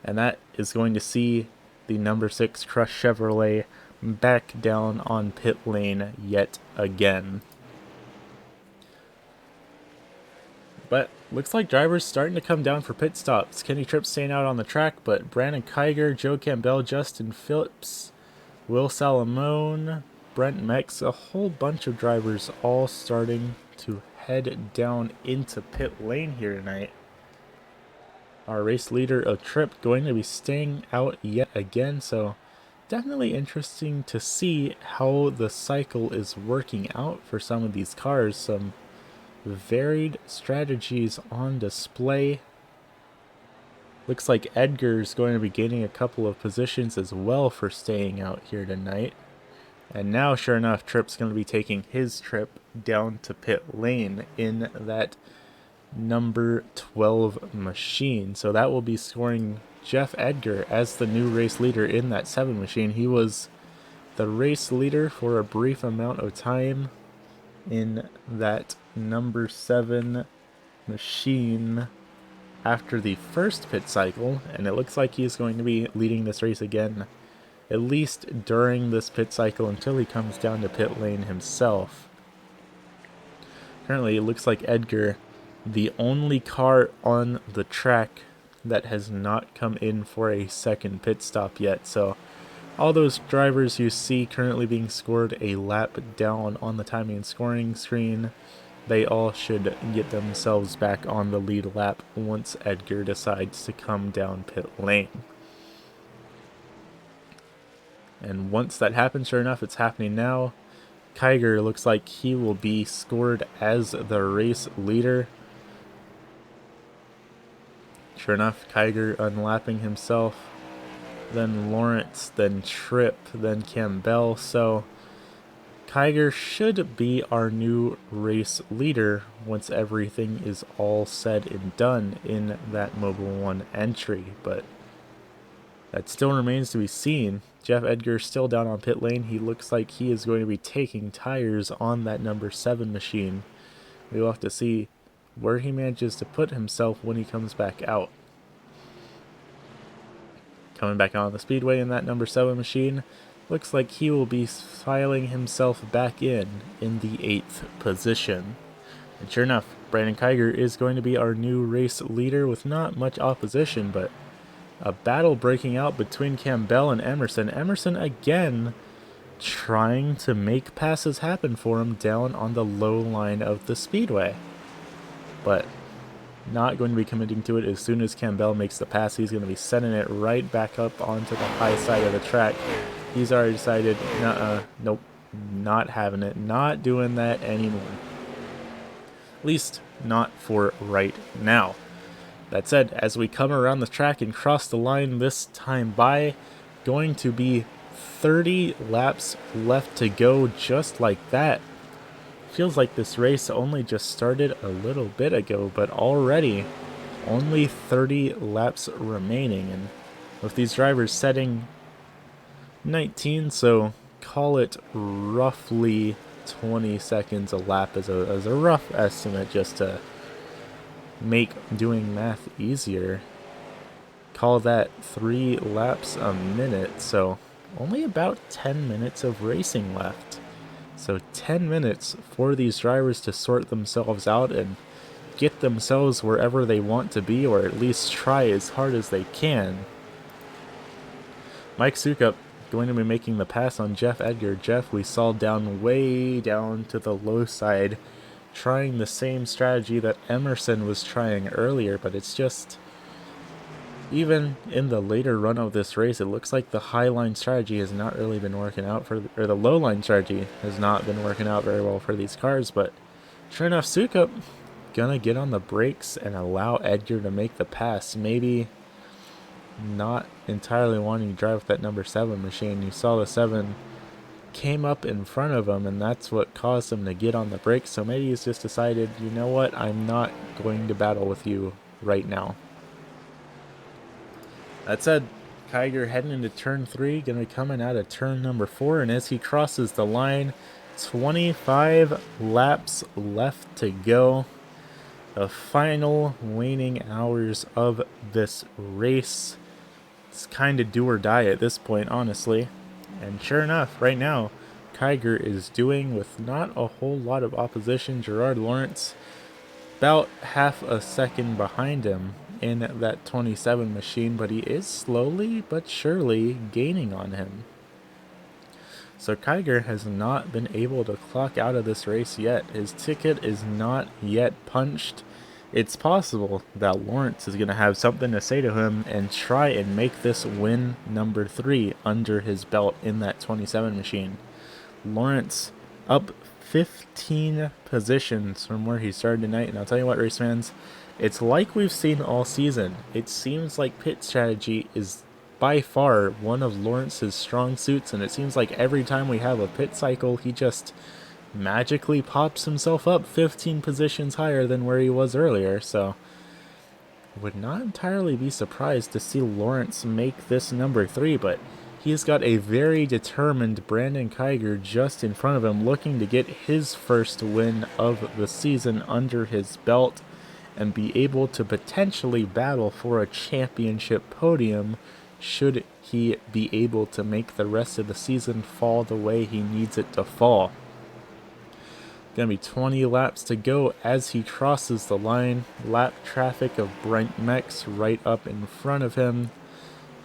And that is going to see the number 6 Crush Chevrolet back down on pit lane yet again. But looks like drivers starting to come down for pit stops. Kenny Tripp staying out on the track, but Brandon Kiger, Joe Campbell, Justin Phillips, Will Salamone, Brent Mex, a whole bunch of drivers all starting to head down into pit lane here tonight. Our race leader of Tripp going to be staying out yet again, so definitely interesting to see how the cycle is working out for some of these cars. Some varied strategies on display Looks like Edgar's going to be gaining a couple of positions as well for staying out here tonight. And now, sure enough, Tripp's going to be taking his trip down to pit lane in that number 12 machine. So that will be scoring Jeff Edgar as the new race leader in that 7 machine. He was the race leader for a brief amount of time in that number 7 machine after the first pit cycle, and it looks like he's going to be leading this race again, at least during this pit cycle until he comes down to pit lane himself. Currently, it looks like Edgar, the only car on the track that has not come in for a second pit stop yet. So all those drivers you see currently being scored a lap down on the timing and scoring screen, they all should get themselves back on the lead lap once Edgar decides to come down pit lane. And once that happens, sure enough, it's happening now. Kiger looks like he will be scored as the race leader. Sure enough, Kiger unlapping himself. Then Lawrence, then Tripp, then Campbell. So Kiger should be our new race leader once everything is all said and done in that Mobile 1 entry, but that still remains to be seen. Jeff Edgar still down on pit lane. He looks like he is going to be taking tires on that number 7 machine. We will have to see where he manages to put himself when he comes back out. Coming back on the speedway in that number 7 machine, looks like he will be filing himself back in the 8th position. And sure enough, Brandon Kiger is going to be our new race leader with not much opposition, but a battle breaking out between Campbell and Emerson. Emerson again trying to make passes happen for him down on the low line of the speedway, but not going to be committing to it. As soon as Campbell makes the pass, he's going to be sending it right back up onto the high side of the track. He's already decided, nope, not having it, not doing that anymore. At least not for right now. That said, as we come around the track and cross the line this time by, going to be 30 laps left to go just like that. Feels like this race only just started a little bit ago, but already only 30 laps remaining. And with these drivers setting 19, so call it roughly 20 seconds a lap as a rough estimate, just to make doing math easier. Call that 3 laps a minute, so only about 10 minutes of racing left. So 10 minutes for these drivers to sort themselves out and get themselves wherever they want to be, or at least try as hard as they can. Mike Sukup going to be making the pass on Jeff Edgar. Jeff, we saw way down to the low side, trying the same strategy that Emerson was trying earlier, but it's just, even in the later run of this race, it looks like the high line strategy has not really been working out or the low line strategy has not been working out very well for these cars. But sure enough, Sukup gonna get on the brakes and allow Edgar to make the pass. Maybe not entirely wanting to drive with that number 7 machine. You saw the 7 came up in front of him, and that's what caused him to get on the brakes. So maybe he's just decided, you know what, I'm not going to battle with you right now. That said, Kiger heading into turn 3, going to be coming out of turn number 4, and as he crosses the line, 25 laps left to go. The final waning hours of this race. It's kind of do or die at this point, honestly. And sure enough, right now, Kiger is doing with not a whole lot of opposition. Gerard Lawrence about half a second behind him in that 27 machine, but he is slowly but surely gaining on him. So Kiger has not been able to clock out of this race yet. His ticket is not yet punched. It's possible that Lawrence is going to have something to say to him and try and make this win number 3 under his belt in that 27 machine. Lawrence up 15 positions from where he started tonight. And I'll tell you what, race fans, it's like we've seen all season. It seems like pit strategy is by far one of Lawrence's strong suits, and it seems like every time we have a pit cycle, he just magically pops himself up 15 positions higher than where he was earlier. So would not entirely be surprised to see Lawrence make this number 3, but he's got a very determined Brandon Kiger just in front of him, looking to get his first win of the season under his belt and be able to potentially battle for a championship podium should he be able to make the rest of the season fall the way he needs it to fall. Gonna be 20 laps to go as he crosses the line. Lap traffic of Brent Mex right up in front of him.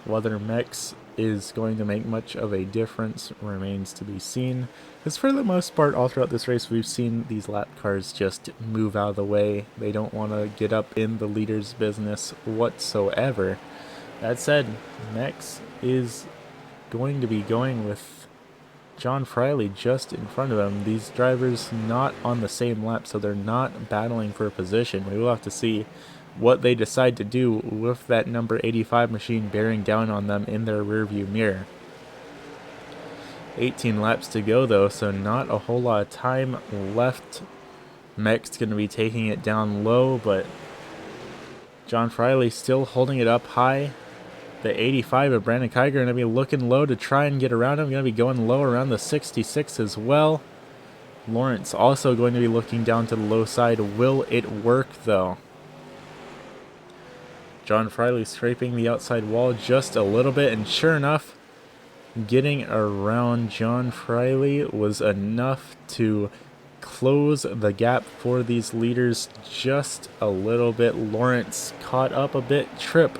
Whether Mex is going to make much of a difference remains to be seen, because for the most part all throughout this race we've seen these lap cars just move out of the way. They don't want to get up in the leader's business whatsoever. That said, Mex is going to be going with John Friley just in front of him. These drivers not on the same lap, so they're not battling for a position. We will have to see what they decide to do with that number 85 machine bearing down on them in their rearview mirror. 18 laps to go though, so not a whole lot of time left. Mech's going to be taking it down low, but John Friley still holding it up high. The 85 of Brandon Kiger going to be looking low to try and get around him. Going to be going low around the 66 as well. Lawrence also going to be looking down to the low side. Will it work though? John Friley scraping the outside wall just a little bit, and sure enough, getting around John Friley was enough to close the gap for these leaders just a little bit. Lawrence caught up a bit. Tripp.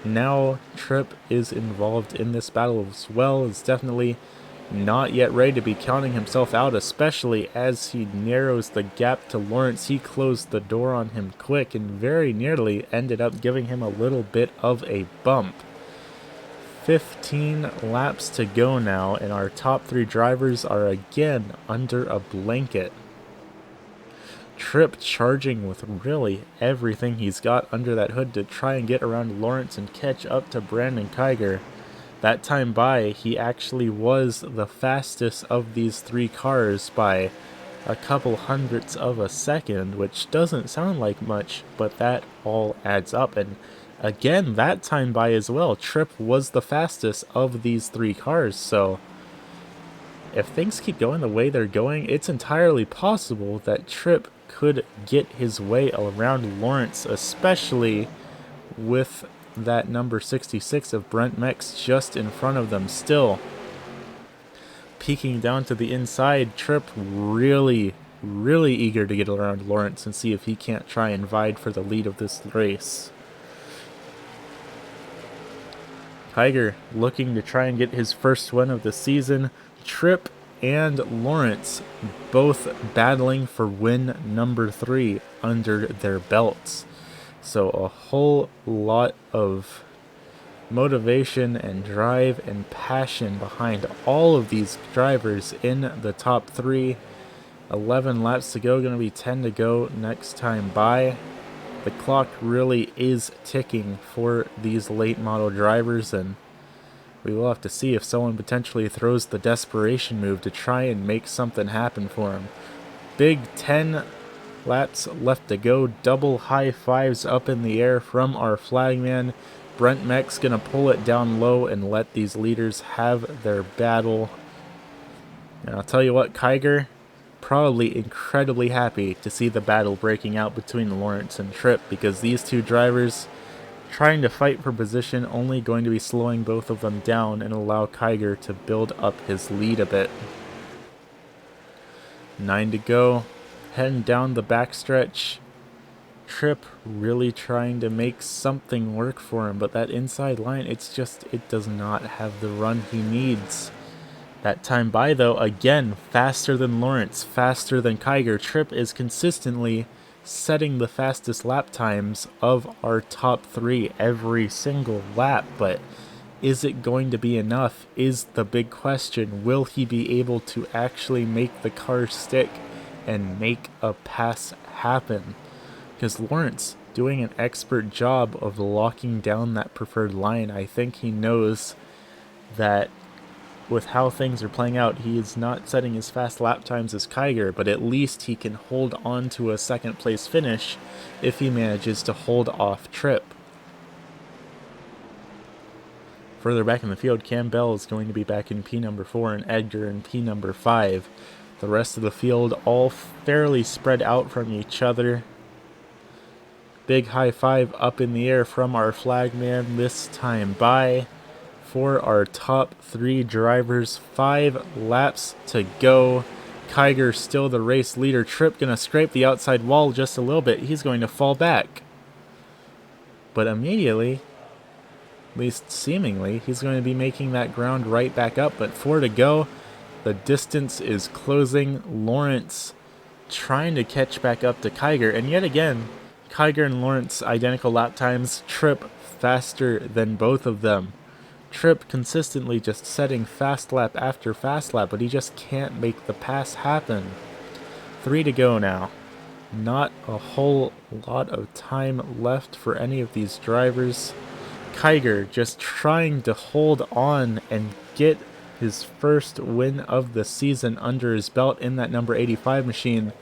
Now Tripp is involved in this battle as well. Is definitely not yet ready to be counting himself out, especially as he narrows the gap to Lawrence. He closed the door on him quick and very nearly ended up giving him a little bit of a bump. 15 laps to go now, and our top 3 drivers are again under a blanket. Tripp charging with really everything he's got under that hood to try and get around Lawrence and catch up to Brandon Kiger. That time by, he actually was the fastest of these 3 cars by a couple hundredths of a second, which doesn't sound like much, but that all adds up. And again, that time by as well, Tripp was the fastest of these 3 cars, so if things keep going the way they're going, it's entirely possible that Tripp could get his way around Lawrence, especially with that number 66 of Brent Mex just in front of them still. Peeking down to the inside, Tripp really eager to get around Lawrence and see if he can't try and vie for the lead of this race. Kiger looking to try and get his first win of the season. Tripp and Lawrence both battling for win number 3 under their belts. So a whole lot of motivation and drive and passion behind all of these drivers in the top 3. 11 laps to go, going to be 10 to go next time by. The clock really is ticking for these late model drivers, and we will have to see if someone potentially throws the desperation move to try and make something happen for him. Big 10 laps left to go. Double high fives up in the air from our flagman. Brent Mex going to pull it down low and let these leaders have their battle. And I'll tell you what, Kiger probably incredibly happy to see the battle breaking out between Lawrence and Tripp, because these 2 drivers trying to fight for position only going to be slowing both of them down and allow Kiger to build up his lead a bit. 9 to go. Heading down the backstretch. Tripp really trying to make something work for him, but that inside line, it does not have the run he needs. That time by though, again, faster than Lawrence, faster than Kiger. Tripp is consistently setting the fastest lap times of our top 3 every single lap, but is it going to be enough is the big question. Will he be able to actually make the car stick and make a pass happen? Because Lawrence doing an expert job of locking down that preferred line. I think he knows that with how things are playing out, he is not setting as fast lap times as Kiger, but at least he can hold on to a second place finish if he manages to hold off Tripp. Further back in the field, Cam Bell is going to be back in P number 4 and Edgar in P number 5. The rest of the field all fairly spread out from each other. Big high five up in the air from our flagman this time by. For our top 3 drivers, 5 laps to go. Kiger still the race leader. Tripp gonna scrape the outside wall just a little bit. He's going to fall back. But immediately, at least seemingly, he's going to be making that ground right back up. But 4 to go. The distance is closing. Lawrence trying to catch back up to Kiger. And yet again, Kiger and Lawrence identical lap times. Tripp faster than both of them. Tripp consistently just setting fast lap after fast lap, but he just can't make the pass happen. 3 to go now. Not a whole lot of time left for any of these drivers. Kiger just trying to hold on and get his first win of the season under his belt in that number 85 machine.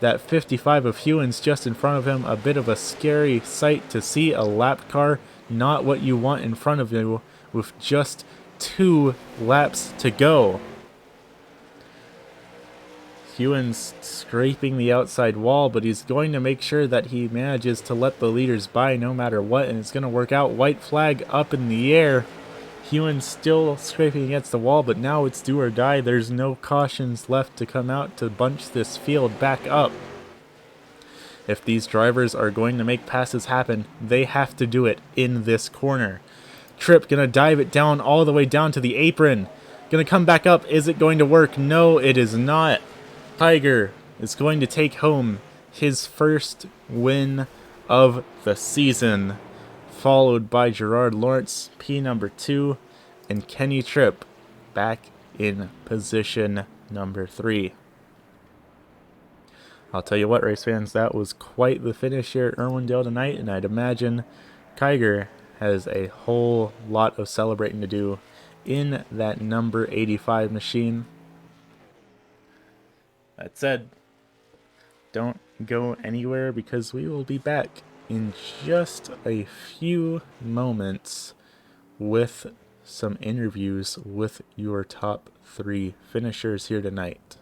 That 55 of Hewins just in front of him, a bit of a scary sight to see. A lapped car, not what you want in front of you with just 2 laps to go. Hewins scraping the outside wall, but he's going to make sure that he manages to let the leaders by no matter what, and it's going to work out. White flag up in the air. Hewins still scraping against the wall, but now it's do or die. There's no cautions left to come out to bunch this field back up. If these drivers are going to make passes happen, they have to do it in this corner. Tripp gonna dive it down all the way down to the apron. Gonna come back up. Is it going to work? No, it is not. Kiger is going to take home his first win of the season, followed by Gerard Lawrence, P number 2, and Kenny Tripp back in position number 3. I'll tell you what, race fans, that was quite the finish here at Irwindale tonight, and I'd imagine Kiger has a whole lot of celebrating to do in that number 85 machine. That said, don't go anywhere because we will be back in just a few moments with some interviews with your top 3 finishers here tonight.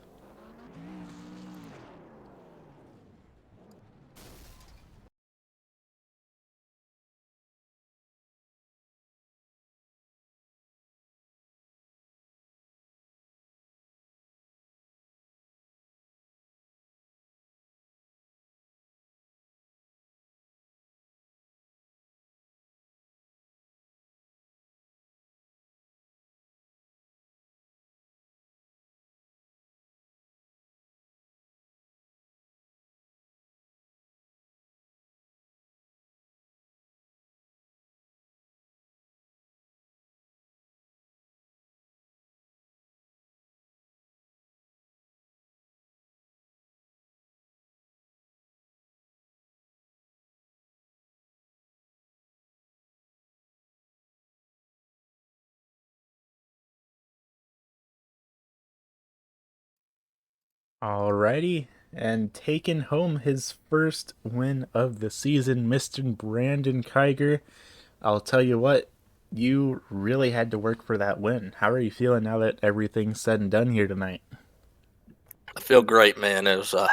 Alrighty, and taking home his first win of the season, Mr. Brandon Kiger. I'll tell you what, you really had to work for that win. How are you feeling now that everything's said and done here tonight? I feel great, man. It was a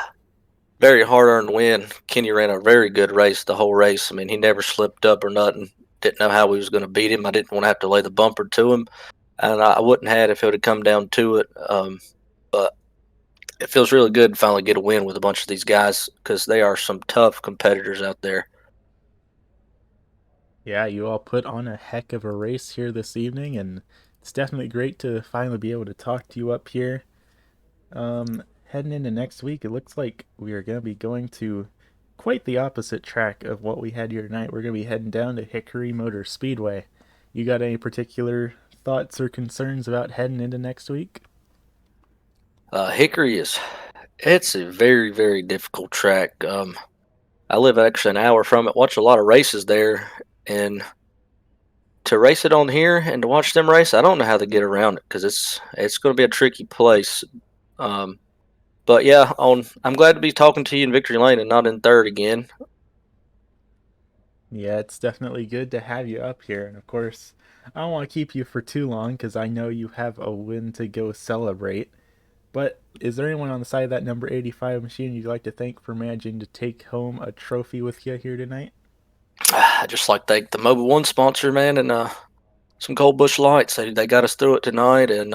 very hard-earned win. Kenny ran a very good race the whole race. I mean, he never slipped up or nothing. Didn't know how we was going to beat him. I didn't want to have to lay the bumper to him, and I wouldn't have if it would have come down to it. But it feels really good to finally get a win with a bunch of these guys because they are some tough competitors out there. Yeah, you all put on a heck of a race here this evening, and it's definitely great to finally be able to talk to you up here. Heading into next week, it looks like we are going to be going to quite the opposite track of what we had here tonight. We're going to be heading down to Hickory Motor Speedway. You got any particular thoughts or concerns about heading into next week? Hickory it's a very, very difficult track. I live actually an hour from it, watch a lot of races there, and to race it on here and to watch them race, I don't know how to get around it because it's going to be a tricky place. Um, but yeah, I'm glad to be talking to you in Victory Lane and not in third again. Yeah, it's definitely good to have you up here. And of course, I don't want to keep you for too long because I know you have a win to go celebrate. But is there anyone on the side of that number 85 machine you'd like to thank for managing to take home a trophy with you here tonight? I just like to thank the Mobile One sponsor, man, and some Cold Bush Lights. They got us through it tonight, and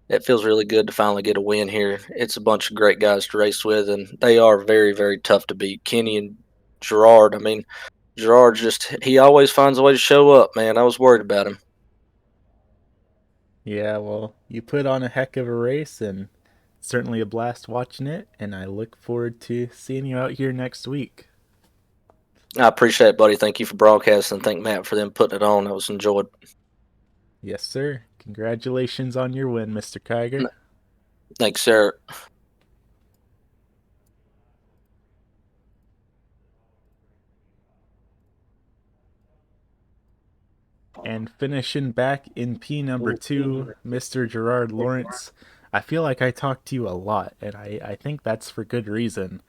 it feels really good to finally get a win here. It's a bunch of great guys to race with, and they are very, very tough to beat. Kenny and Gerard. I mean, Gerard he always finds a way to show up, man. I was worried about him. Yeah, well, you put on a heck of a race and certainly a blast watching it. And I look forward to seeing you out here next week. I appreciate it, buddy. Thank you for broadcasting. Thank Matt for them putting it on. It was enjoyed. Yes, sir. Congratulations on your win, Mr. Kiger. Thanks, sir. And finishing back in P number 2, Mr. Gerard Lawrence. I feel like I talked to you a lot, and I think that's for good reason.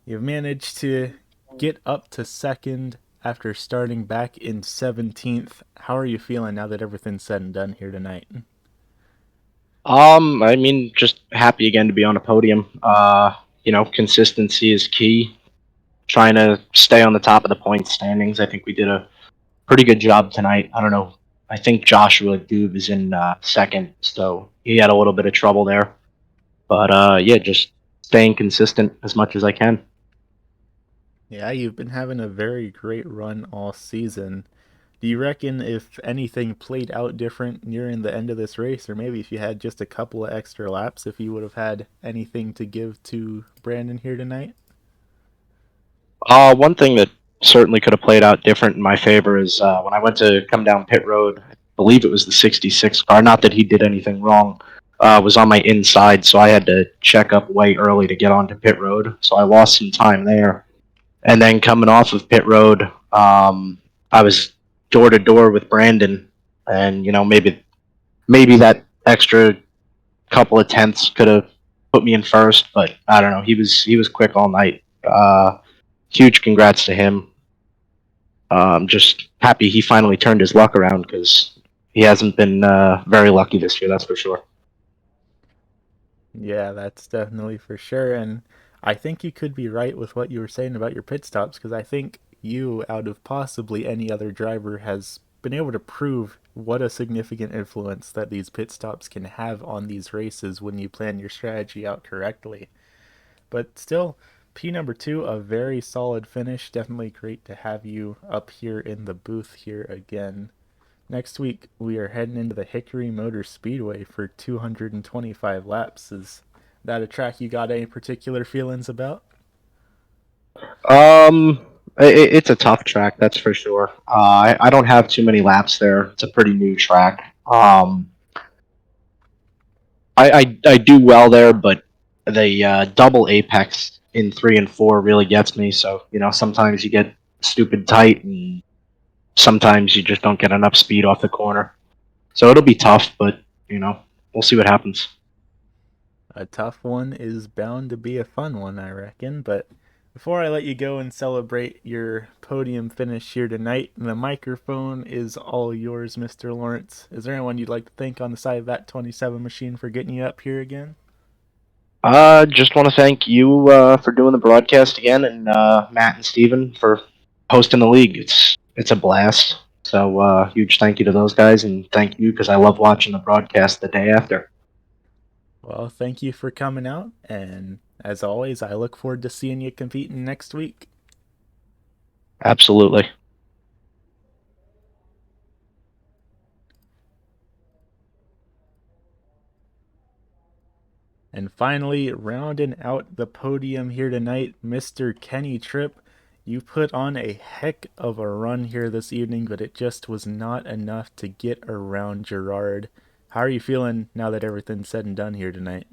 You've managed to get up to second after starting back in 17th. How are you feeling now that everything's said and done here tonight? I mean, just happy again to be on a podium. Consistency is key. Trying to stay on the top of the point standings. I think we did a pretty good job tonight. I don't know. I think Joshua Doob is in second, so he had a little bit of trouble there. But yeah, just staying consistent as much as I can. Yeah, you've been having a very great run all season. Do you reckon if anything played out different nearing the end of this race, or maybe if you had just a couple of extra laps, if you would have had anything to give to Brandon here tonight? One thing that certainly could have played out different in my favor is when I went to come down pit road. I believe it was the 66 car. Not that he did anything wrong. Was on my inside, so I had to check up way early to get onto pit road. So I lost some time there. And then coming off of pit road, I was door to door with Brandon, and maybe that extra couple of tenths could have put me in first, but I don't know. He was quick all night. Huge congrats to him. Just happy he finally turned his luck around because he hasn't been very lucky this year, that's for sure. Yeah, that's definitely for sure. And I think you could be right with what you were saying about your pit stops, because I think you, out of possibly any other driver, has been able to prove what a significant influence that these pit stops can have on these races when you plan your strategy out correctly. But still, P number 2, a very solid finish. Definitely great to have you up here in the booth here again. Next week, we are heading into the Hickory Motor Speedway for 225 laps. Is that a track you got any particular feelings about? It's a tough track, that's for sure. I don't have too many laps there. It's a pretty new track. I do well there, but the double apex in 3 and 4 really gets me. So sometimes you get stupid tight, and sometimes you just don't get enough speed off the corner. So it'll be tough, but we'll see what happens. A tough one is bound to be a fun one, I reckon. But before I let you go and celebrate your podium finish here tonight, the microphone is all yours, Mr. Lawrence. Is there anyone you'd like to thank on the side of that 27 machine for getting you up here again? Just want to thank you for doing the broadcast again, and Matt and Steven for hosting the league. It's a blast. So huge thank you to those guys, and thank you because I love watching the broadcast the day after. Well, thank you for coming out, and as always, I look forward to seeing you competing next week. Absolutely. And finally, rounding out the podium here tonight, Mr. Kenny Tripp. You put on a heck of a run here this evening, but it just was not enough to get around Gerard. How are you feeling now that everything's said and done here tonight?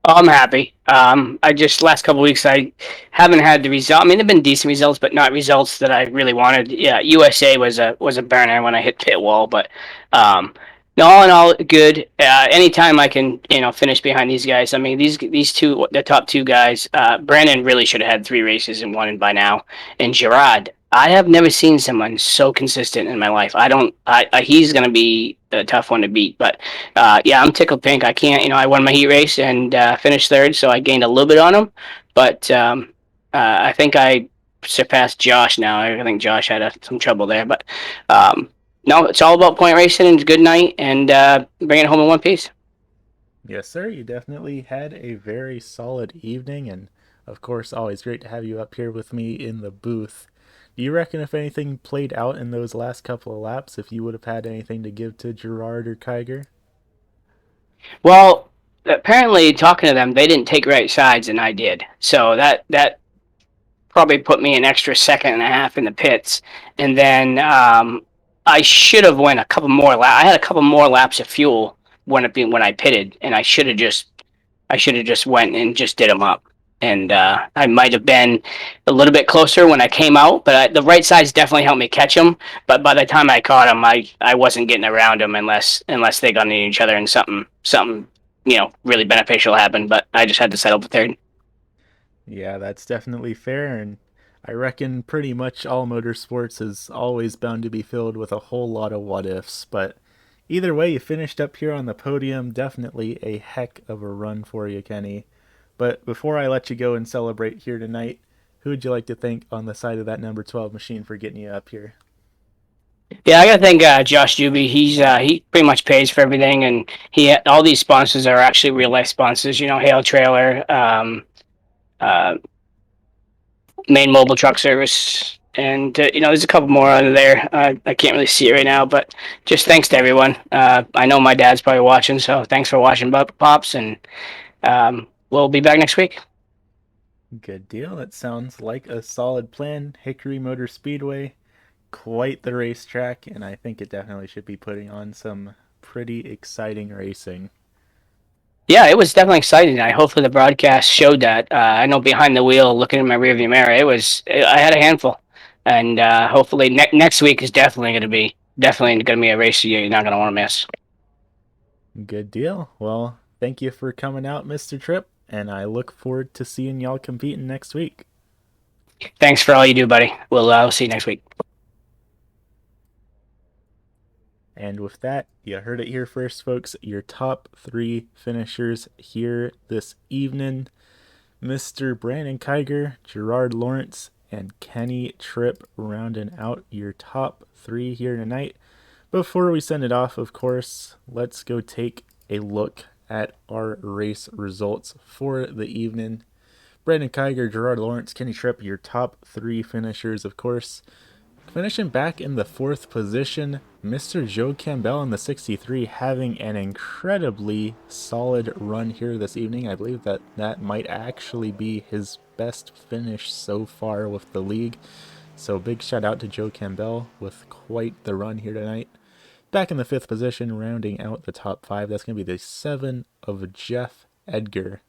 Oh, I'm happy. I just last couple weeks I haven't had the result. I mean, they've been decent results, but not results that I really wanted. Yeah, USA was a burner when I hit pit wall, but um, no, all in all, good. Anytime I can, finish behind these guys. I mean, these two, the top two guys. Brandon really should have had three races and won by now. And Gerard, I have never seen someone so consistent in my life. I don't. He's going to be a tough one to beat, but yeah, I'm tickled pink. I can't, I won my heat race and finished third, so I gained a little bit on him. But I think I surpassed Josh now. I think Josh had some trouble there, but no, it's all about point racing and good night and bringing it home in one piece. Yes, sir. You definitely had a very solid evening, and of course, always great to have you up here with me in the booth. Do you reckon if anything played out in those last couple of laps, if you would have had anything to give to Gerard or Kiger? Well, apparently, talking to them, they didn't take right sides, and I did. So that probably put me an extra second and a half in the pits, and then I should have went a couple more laps. I had a couple more laps of fuel when I pitted, and I should have just went and just did them up. And I might have been a little bit closer when I came out, but the right sides definitely helped me catch them. But by the time I caught them, I wasn't getting around them unless they got into each other and something really beneficial happened. But I just had to settle for third. Yeah, that's definitely fair, and I reckon pretty much all motorsports is always bound to be filled with a whole lot of what ifs, but either way, you finished up here on the podium. Definitely a heck of a run for you, Kenny. But before I let you go and celebrate here tonight, who would you like to thank on the side of that number 12 machine for getting you up here? Yeah, I gotta thank Josh Juby. He pretty much pays for everything, and all these sponsors are actually real life sponsors. Hail Trailer, uh, Main Mobile Truck Service, and there's a couple more under there. I can't really see it right now, but just thanks to everyone. I know my dad's probably watching, so thanks for watching, Pops, and we'll be back next week. Good deal. That sounds like a solid plan. Hickory Motor Speedway, quite the racetrack, and I think it definitely should be putting on some pretty exciting racing. Yeah, it was definitely exciting. Hopefully the broadcast showed that. I know behind the wheel, looking in my rearview mirror, I had a handful, and hopefully next week is definitely going to be a race you're not going to want to miss. Good deal. Well, thank you for coming out, Mr. Tripp, and I look forward to seeing y'all competing next week. Thanks for all you do, buddy. We'll see you next week. And with that, you heard it here first, folks. Your top three finishers here this evening: Mr. Brandon Kiger, Gerard Lawrence, and Kenny Tripp rounding out your top three here tonight. Before we send it off, of course, let's go take a look at our race results for the evening. Brandon Kiger, Gerard Lawrence, Kenny Tripp, your top three finishers, of course. Finishing back in the fourth position, Mr. Joe Campbell in the 63 having an incredibly solid run here this evening. I believe that might actually be his best finish so far with the league. So big shout out to Joe Campbell with quite the run here tonight. Back in the fifth position, rounding out the top five, that's going to be the 7 of Jeff Edgar.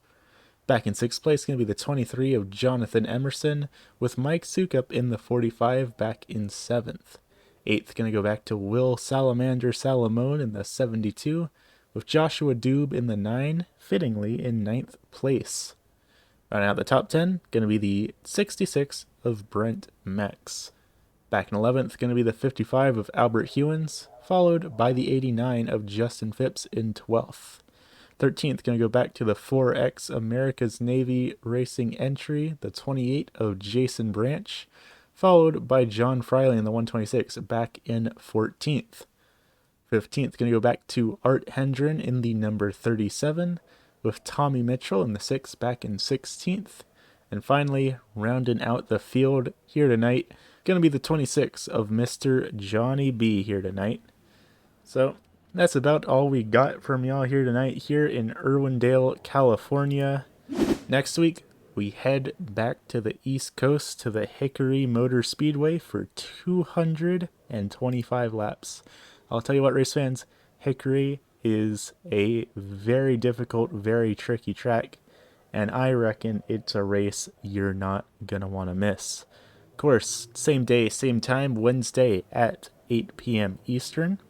Back in sixth place, going to be the 23 of Jonathan Emerson, with Mike Sukup in the 45 back in seventh. Eighth, going to go back to Will Salamander Salamone in the 72, with Joshua Doob in the 9, fittingly in ninth place. Rounding out the top 10, going to be the 66 of Brent Mex. Back in 11th, going to be the 55 of Albert Hewins, followed by the 89 of Justin Phipps in 12th. 13th, going to go back to the 4X America's Navy Racing entry, the 28 of Jason Branch, followed by John Friley in the 126, back in 14th. 15th, going to go back to Art Hendren in the number 37, with Tommy Mitchell in the 6, back in 16th. And finally, rounding out the field here tonight, going to be the 26 of Mr. Johnny B here tonight. So that's about all we got from y'all here tonight here in Irwindale, California. Next week, we head back to the East Coast to the Hickory Motor Speedway for 225 laps. I'll tell you what, race fans, Hickory is a very difficult, very tricky track, and I reckon it's a race you're not going to want to miss. Of course, same day, same time, Wednesday at 8 p.m. Eastern.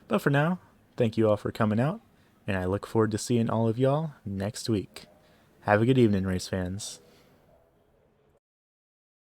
But for now, thank you all for coming out, and I look forward to seeing all of y'all next week. Have a good evening, race fans.